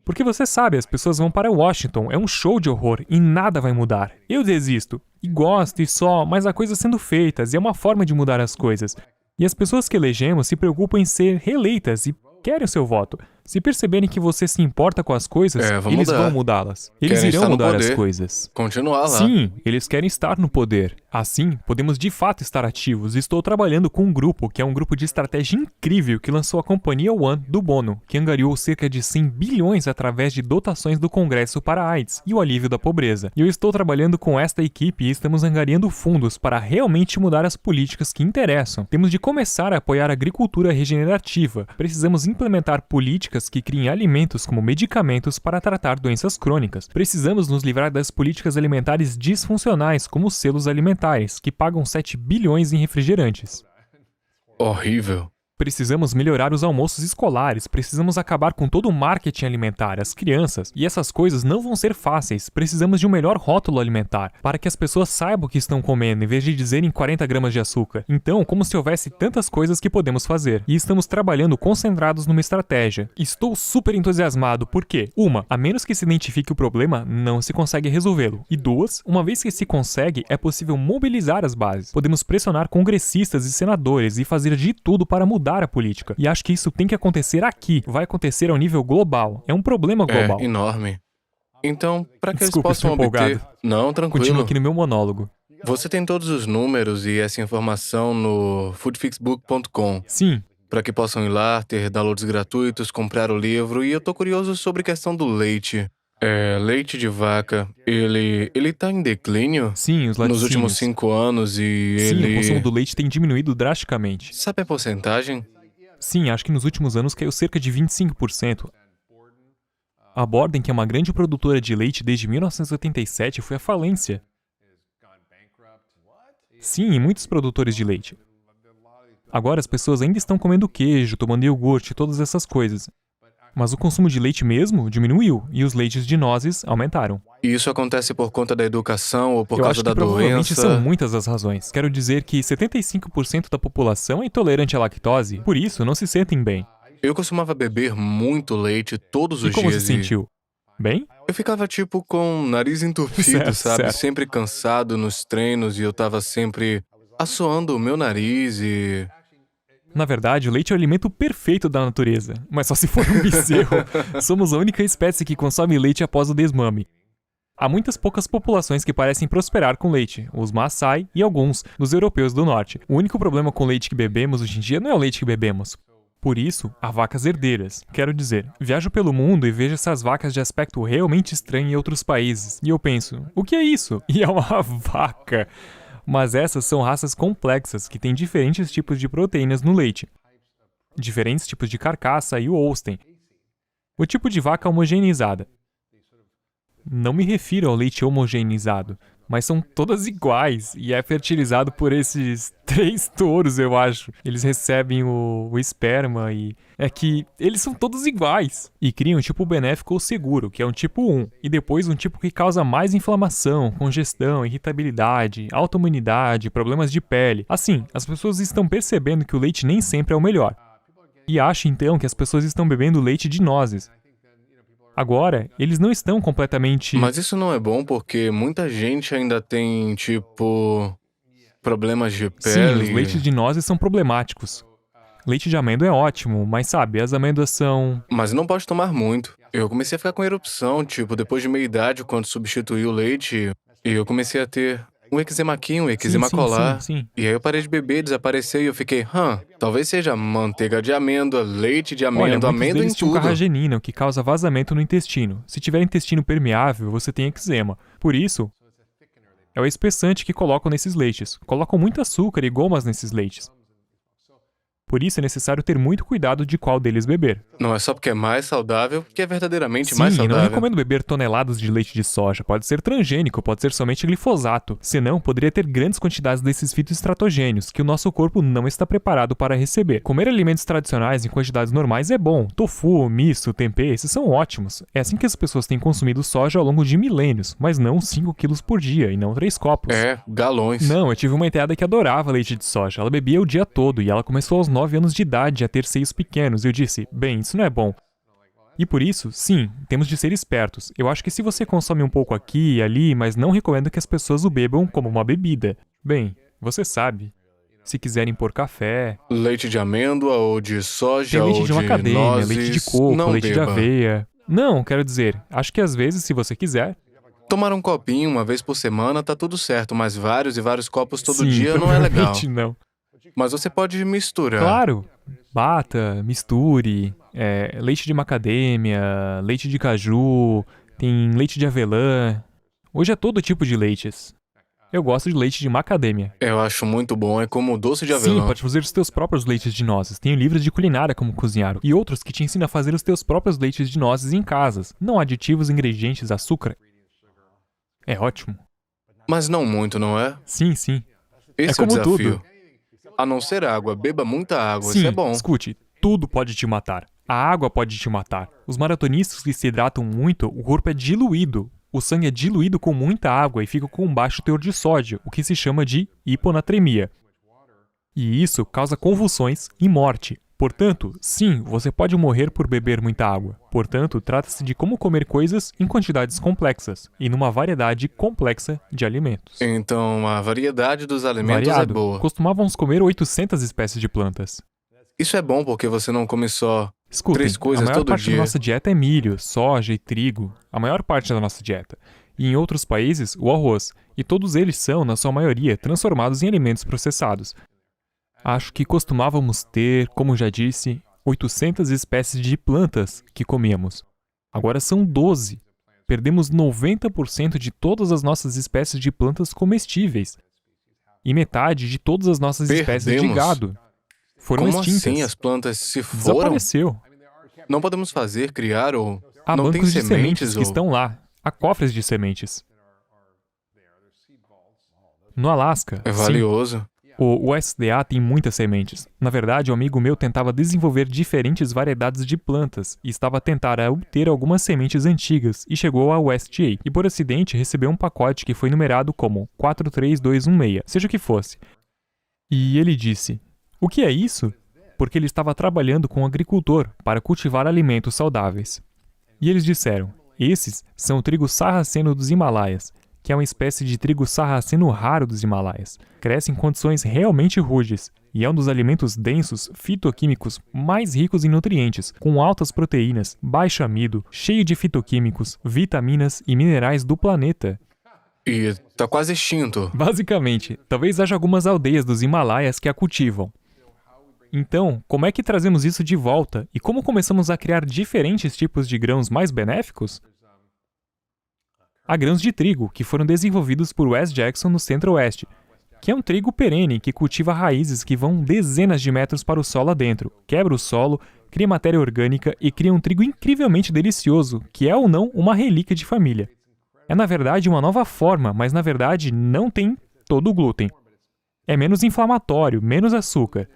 Porque você sabe, as pessoas vão para Washington, é um show de horror e nada vai mudar. Eu desisto. E gosto e só, mas há coisas sendo feitas e é uma forma de mudar as coisas. E as pessoas que elegemos se preocupam em ser reeleitas e querem o seu voto. Se perceberem que você se importa com as coisas, eles vão mudá-las. Eles irão mudar as coisas. Continuar lá. Sim, eles querem estar no poder. Assim, podemos de fato estar ativos. Estou trabalhando com um grupo, que é um grupo de estratégia incrível, que lançou a Companhia One do Bono, que angariou cerca de 100 bilhões através de dotações do Congresso para a AIDS e o alívio da pobreza. E eu estou trabalhando com esta equipe e estamos angariando fundos para realmente mudar as políticas que interessam. Temos de começar a apoiar a agricultura regenerativa. Precisamos implementar políticas que criem alimentos como medicamentos para tratar doenças crônicas. Precisamos nos livrar das políticas alimentares disfuncionais, como os selos alimentares, que pagam 7 bilhões em refrigerantes. Horrível. Precisamos melhorar os almoços escolares, precisamos acabar com todo o marketing alimentar, as crianças, e essas coisas não vão ser fáceis. Precisamos de um melhor rótulo alimentar, para que as pessoas saibam o que estão comendo, em vez de dizerem 40 gramas de açúcar. Então, como se houvesse tantas coisas que podemos fazer. E estamos trabalhando concentrados numa estratégia. Estou super entusiasmado, porque, a menos que se identifique o problema, não se consegue resolvê-lo. E 2, uma vez que se consegue, é possível mobilizar as bases. Podemos pressionar congressistas e senadores e fazer de tudo para mudar a política. E acho que isso tem que acontecer aqui. Vai acontecer ao nível global. É um problema global. É enorme. Então, para que Desculpa, eles possam estou obter... empolgado. Não, tranquilo. Continuo aqui no meu monólogo. Você tem todos os números e essa informação no foodfixbook.com. Sim. Para que possam ir lá, ter downloads gratuitos, comprar o livro. E eu tô curioso sobre a questão do leite. Leite de vaca, ele tá em declínio? Sim, os laticínios. Nos últimos 5 anos e Sim, o consumo do leite tem diminuído drasticamente. Sabe a porcentagem? Sim, acho que nos últimos anos caiu cerca de 25%. A Borden, que é uma grande produtora de leite desde 1987, foi à falência. Sim, e muitos produtores de leite. Agora as pessoas ainda estão comendo queijo, tomando iogurte, todas essas coisas. Mas o consumo de leite mesmo diminuiu e os leites de nozes aumentaram. E isso acontece por conta da educação ou por Eu causa acho da que provavelmente doença? são muitas as razões. Quero dizer que 75% da população é intolerante à lactose, por isso não se sentem bem. Eu costumava beber muito leite todos os E como dias se sentiu? Bem? eu ficava tipo com o nariz entupido, Certo, sabe? certo. Sempre cansado nos treinos e eu tava sempre assoando o meu nariz e... Na verdade, o leite é o alimento perfeito da natureza, mas só se for um bezerro. Somos a única espécie que consome leite após o desmame. Há muitas poucas populações que parecem prosperar com leite, os Maasai e alguns dos europeus do norte. O único problema com o leite que bebemos hoje em dia não é o leite que bebemos. Por isso, há vacas herdeiras. Quero dizer, viajo pelo mundo e vejo essas vacas de aspecto realmente estranho em outros países. E eu penso, o que é isso? E é uma vaca. Mas essas são raças complexas que têm diferentes tipos de proteínas no leite, diferentes tipos de carcaça e o Holstein. O tipo de vaca homogeneizada. Não me refiro ao leite homogeneizado, mas são todas iguais e é fertilizado por esses 3 touros, eu acho. Eles recebem o esperma e... é que eles são todos iguais. E criam um tipo benéfico ou seguro, que é um tipo 1. E depois um tipo que causa mais inflamação, congestão, irritabilidade, autoimunidade, problemas de pele. Assim, as pessoas estão percebendo que o leite nem sempre é o melhor. E acham então que as pessoas estão bebendo leite de nozes. Agora, eles não estão completamente... Mas isso não é bom porque muita gente ainda tem, tipo, problemas de Sim, pele. os leites de nozes são problemáticos. Leite de amêndoa é ótimo, mas sabe, as amêndoas são... Mas não pode tomar muito. Eu comecei a ficar com erupção, tipo, depois de meia idade, quando substituí o leite, e eu comecei a ter um eczema aqui, um eczema colar. Sim. E aí eu parei de beber, desapareceu e eu fiquei, talvez seja manteiga de amêndoa, leite de Olha, amêndoa, muitos amêndoa em deles tinham tudo. carragenina, o que causa vazamento no intestino. Se tiver intestino permeável, você tem eczema. Por isso, é o espessante que colocam nesses leites. Colocam muito açúcar e gomas nesses leites. Por isso é necessário ter muito cuidado de qual deles beber. Não é só porque é mais saudável, que é verdadeiramente Sim, mais e não saudável. recomendo beber toneladas de leite de soja. Pode ser transgênico, pode ser somente glifosato. Senão, poderia ter grandes quantidades desses fitoestratogênios, que o nosso corpo não está preparado para receber. Comer alimentos tradicionais em quantidades normais é bom. Tofu, miso, tempê, esses são ótimos. É assim que as pessoas têm consumido soja ao longo de milênios, mas não 5 quilos por dia, e não 3 copos. É, galões. Não, eu tive uma enteada que adorava leite de soja. Ela bebia o dia todo e ela começou aos 9 anos de idade a ter seios pequenos. Eu disse, bem, isso não é bom. E por isso, sim, temos de ser espertos. Eu acho que se você consome um pouco aqui e ali, mas não recomendo que as pessoas o bebam como uma bebida. Bem, você sabe. Se quiserem pôr café... Leite de amêndoa ou de soja Tem leite ou de macadâmia, nozes, leite de coco, não leite de beba. aveia... Não, quero dizer, acho que às vezes, se você quiser... Tomar um copinho uma vez por semana tá tudo certo, mas vários e vários copos todo sim, dia não é legal. provavelmente não. Mas você pode misturar. Claro, bata, misture, leite de macadâmia, leite de caju, tem leite de avelã. Hoje é todo tipo de leites. Eu gosto de leite de macadâmia. Eu acho muito bom, é como doce de avelã. Sim, pode fazer os teus próprios leites de nozes. Tenho livros de culinária como cozinhar e outros que te ensinam a fazer os teus próprios leites de nozes em casas. Não aditivos, ingredientes, açúcar. É ótimo. Mas não muito, não é? Sim. Esse É o como desafio. tudo. A não ser água, beba muita água, Sim, isso é bom. escute, tudo pode te matar. A água pode te matar. Os maratonistas que se hidratam muito, o corpo é diluído. O sangue é diluído com muita água e fica com baixo teor de sódio, o que se chama de hiponatremia. E isso causa convulsões e morte. Portanto, sim, você pode morrer por beber muita água. Portanto, trata-se de como comer coisas em quantidades complexas e numa variedade complexa de alimentos. Então, a variedade dos alimentos Variado. é boa. Costumávamos comer 800 espécies de plantas. Isso é bom porque você não come só Escutem, 3 coisas a maior todo parte dia. da nossa dieta é milho, soja e trigo. A maior parte da nossa dieta. E em outros países, o arroz. E todos eles são, na sua maioria, transformados em alimentos processados. Acho que costumávamos ter, como já disse, 800 espécies de plantas que comíamos. Agora são 12. Perdemos 90% de todas as nossas espécies de plantas comestíveis. E metade de todas as nossas espécies de Perdemos? gado foram Como extintas. assim as plantas se foram? Desapareceu. Não podemos fazer, criar ou... Há não tem bancos de sementes ou... que estão lá. Há cofres de sementes. No Alasca, É sim, valioso. o USDA tem muitas sementes. Na verdade, um amigo meu tentava desenvolver diferentes variedades de plantas e estava a tentar obter algumas sementes antigas e chegou ao USDA. E por acidente recebeu um pacote que foi numerado como 43216, seja o que fosse. E ele disse, o que é isso? Porque ele estava trabalhando com um agricultor para cultivar alimentos saudáveis. E eles disseram, esses são o trigo sarraceno dos Himalaias, que é uma espécie de trigo sarraceno raro dos Himalaias. Cresce em condições realmente rudes e é um dos alimentos densos, fitoquímicos mais ricos em nutrientes, com altas proteínas, baixo amido, cheio de fitoquímicos, vitaminas e minerais do planeta. E tá quase extinto. Basicamente, talvez haja algumas aldeias dos Himalaias que a cultivam. Então, como é que trazemos isso de volta e como começamos a criar diferentes tipos de grãos mais benéficos? Há grãos de trigo, que foram desenvolvidos por Wes Jackson no Centro-Oeste, que é um trigo perene que cultiva raízes que vão dezenas de metros para o solo adentro, quebra o solo, cria matéria orgânica e cria um trigo incrivelmente delicioso, que é ou não uma relíquia de família. É na verdade uma nova forma, mas na verdade não tem todo o glúten. É menos inflamatório, menos açúcar.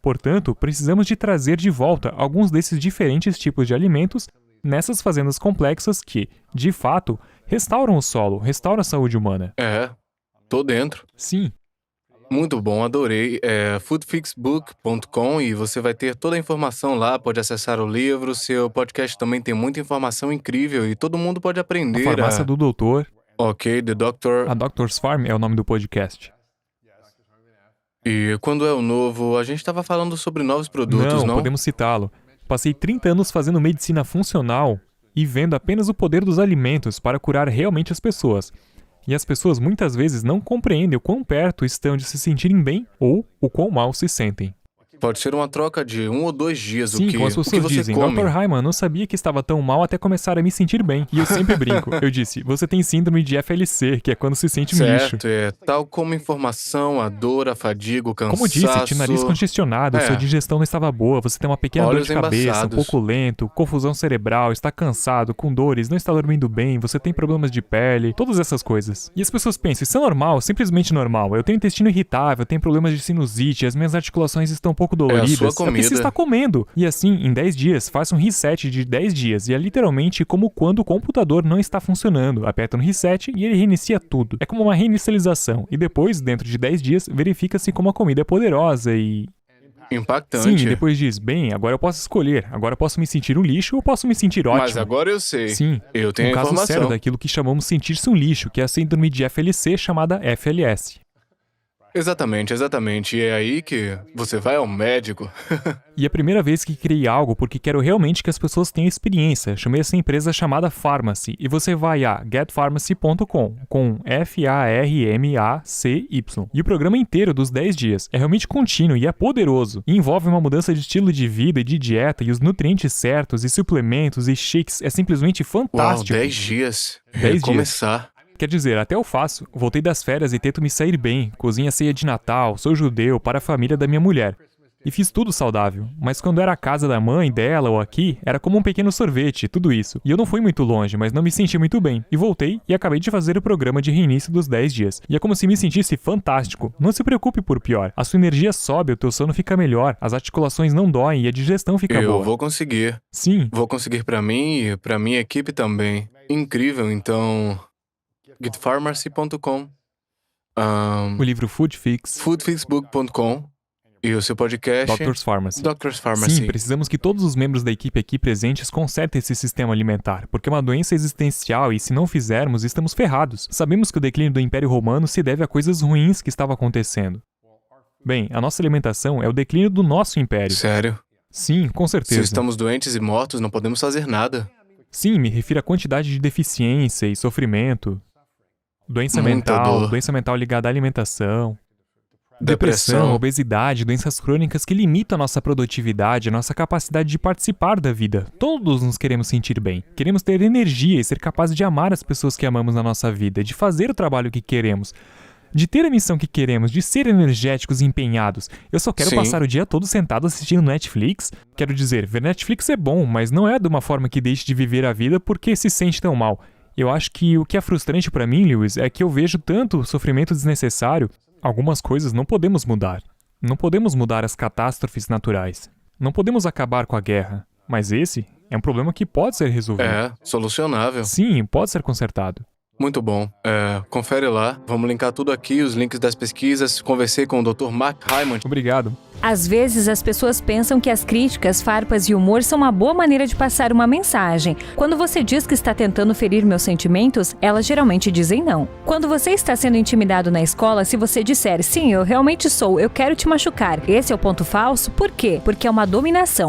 Portanto, precisamos de trazer de volta alguns desses diferentes tipos de alimentos nessas fazendas complexas que, de fato, restauram o solo, restauram a saúde humana. Tô dentro. Sim. Muito bom, adorei. É foodfixbook.com e você vai ter toda a informação lá, pode acessar o livro. Seu podcast também tem muita informação incrível e todo mundo pode A aprender. farmácia do doutor, Ok, The Doctor. a Doctor's Farm é o nome do podcast. E quando é o novo, a gente estava falando sobre novos produtos, não? Podemos citá-lo. Passei 30 anos fazendo medicina funcional e vendo apenas o poder dos alimentos para curar realmente as pessoas. E as pessoas muitas vezes não compreendem o quão perto estão de se sentirem bem ou o quão mal se sentem. Pode ser uma troca de 1 ou 2 dias. Sim, como as o que pessoas você dizem, come. Dr. Hyman, não sabia que estava tão mal até começar a me sentir bem. E eu sempre brinco. Eu disse, você tem síndrome de FLC, que é quando se sente um lixo. Certo, tal como informação, a dor, a fadiga, o cansaço. Como disse, tinha nariz congestionado, sua digestão não estava boa, você tem uma pequena dor Olhos de cabeça, embaçados. um pouco lento, confusão cerebral, está cansado, com dores, não está dormindo bem, você tem problemas de pele, todas essas coisas. E as pessoas pensam, isso é normal, simplesmente normal. Eu tenho intestino irritável, eu tenho problemas de sinusite, as minhas articulações estão um pouco doloridas. sua É o que você está comendo. E assim, em 10 dias, faça um reset de 10 dias. E é literalmente como quando o computador não está funcionando. Aperta no reset e ele reinicia tudo. É como uma reinicialização. E depois, dentro de 10 dias, verifica-se como a comida é poderosa e... Impactante. Sim, e depois diz, bem, agora eu posso escolher. Agora eu posso me sentir um lixo ou posso me sentir ótimo. Mas agora eu sei. Sim, Eu tenho um a caso informação. sério daquilo que chamamos sentir-se um lixo, que é a síndrome de FLC chamada FLS. Exatamente. E é aí que você vai ao médico. E a primeira vez que criei algo porque quero realmente que as pessoas tenham experiência, chamei essa empresa chamada Pharmacy, e você vai a getpharmacy.com, com F-A-R-M-A-C-Y. E o programa inteiro dos 10 dias é realmente contínuo e é poderoso. E envolve uma mudança de estilo de vida e de dieta e os nutrientes certos e suplementos e shakes, é simplesmente fantástico. Uau, 10 dias. 10 dias. Recomeçar. Quer dizer, até eu faço. Voltei das férias e tento me sair bem. Cozinho a ceia de Natal, sou judeu, para a família da minha mulher. E fiz tudo saudável. Mas quando era a casa da mãe dela ou aqui, era como um pequeno sorvete, tudo isso. E eu não fui muito longe, mas não me senti muito bem. E voltei e acabei de fazer o programa de reinício dos 10 dias. E é como se me sentisse fantástico. Não se preocupe por pior. A sua energia sobe, o teu sono fica melhor, as articulações não doem e a digestão fica boa. Eu vou conseguir. Sim. Vou conseguir pra mim e pra minha equipe também. Incrível, então... getpharmacy.com, O livro Food Fix, foodfixbook.com e o seu podcast Doctor's Pharmacy. Doctor's Pharmacy. Sim, precisamos que todos os membros da equipe aqui presentes consertem esse sistema alimentar, porque é uma doença existencial e se não fizermos, estamos ferrados. Sabemos que o declínio do Império Romano se deve a coisas ruins que estavam acontecendo. Bem, a nossa alimentação é o declínio do nosso império. Sério? Sim, com Se certeza. estamos doentes e mortos, não podemos fazer nada. Sim, me refiro à quantidade de deficiência e sofrimento. Doença Muita mental, dor. doença mental ligada à alimentação. Depressão. Obesidade, doenças crônicas que limitam a nossa produtividade, a nossa capacidade de participar da vida. Todos nos queremos sentir bem. Queremos ter energia e ser capazes de amar as pessoas que amamos na nossa vida, de fazer o trabalho que queremos, de ter a missão que queremos, de ser energéticos e empenhados. Eu só quero Sim. passar o dia todo sentado assistindo Netflix. Quero dizer, ver Netflix é bom, mas não é de uma forma que deixe de viver a vida porque se sente tão mal. Eu acho que o que é frustrante pra mim, Lewis, é que eu vejo tanto sofrimento desnecessário. Algumas coisas não podemos mudar. Não podemos mudar as catástrofes naturais. Não podemos acabar com a guerra. Mas esse é um problema que pode ser resolvido. É, solucionável. Sim, pode ser consertado. Muito bom. Confere lá. Vamos linkar tudo aqui, os links das pesquisas. Conversei com o Dr. Mark Hyman. Obrigado. Às vezes, as pessoas pensam que as críticas, farpas e humor são uma boa maneira de passar uma mensagem. Quando você diz que está tentando ferir meus sentimentos, elas geralmente dizem não. Quando você está sendo intimidado na escola, se você disser, sim, eu realmente sou, eu quero te machucar, esse é o ponto falso, por quê? Porque é uma dominação.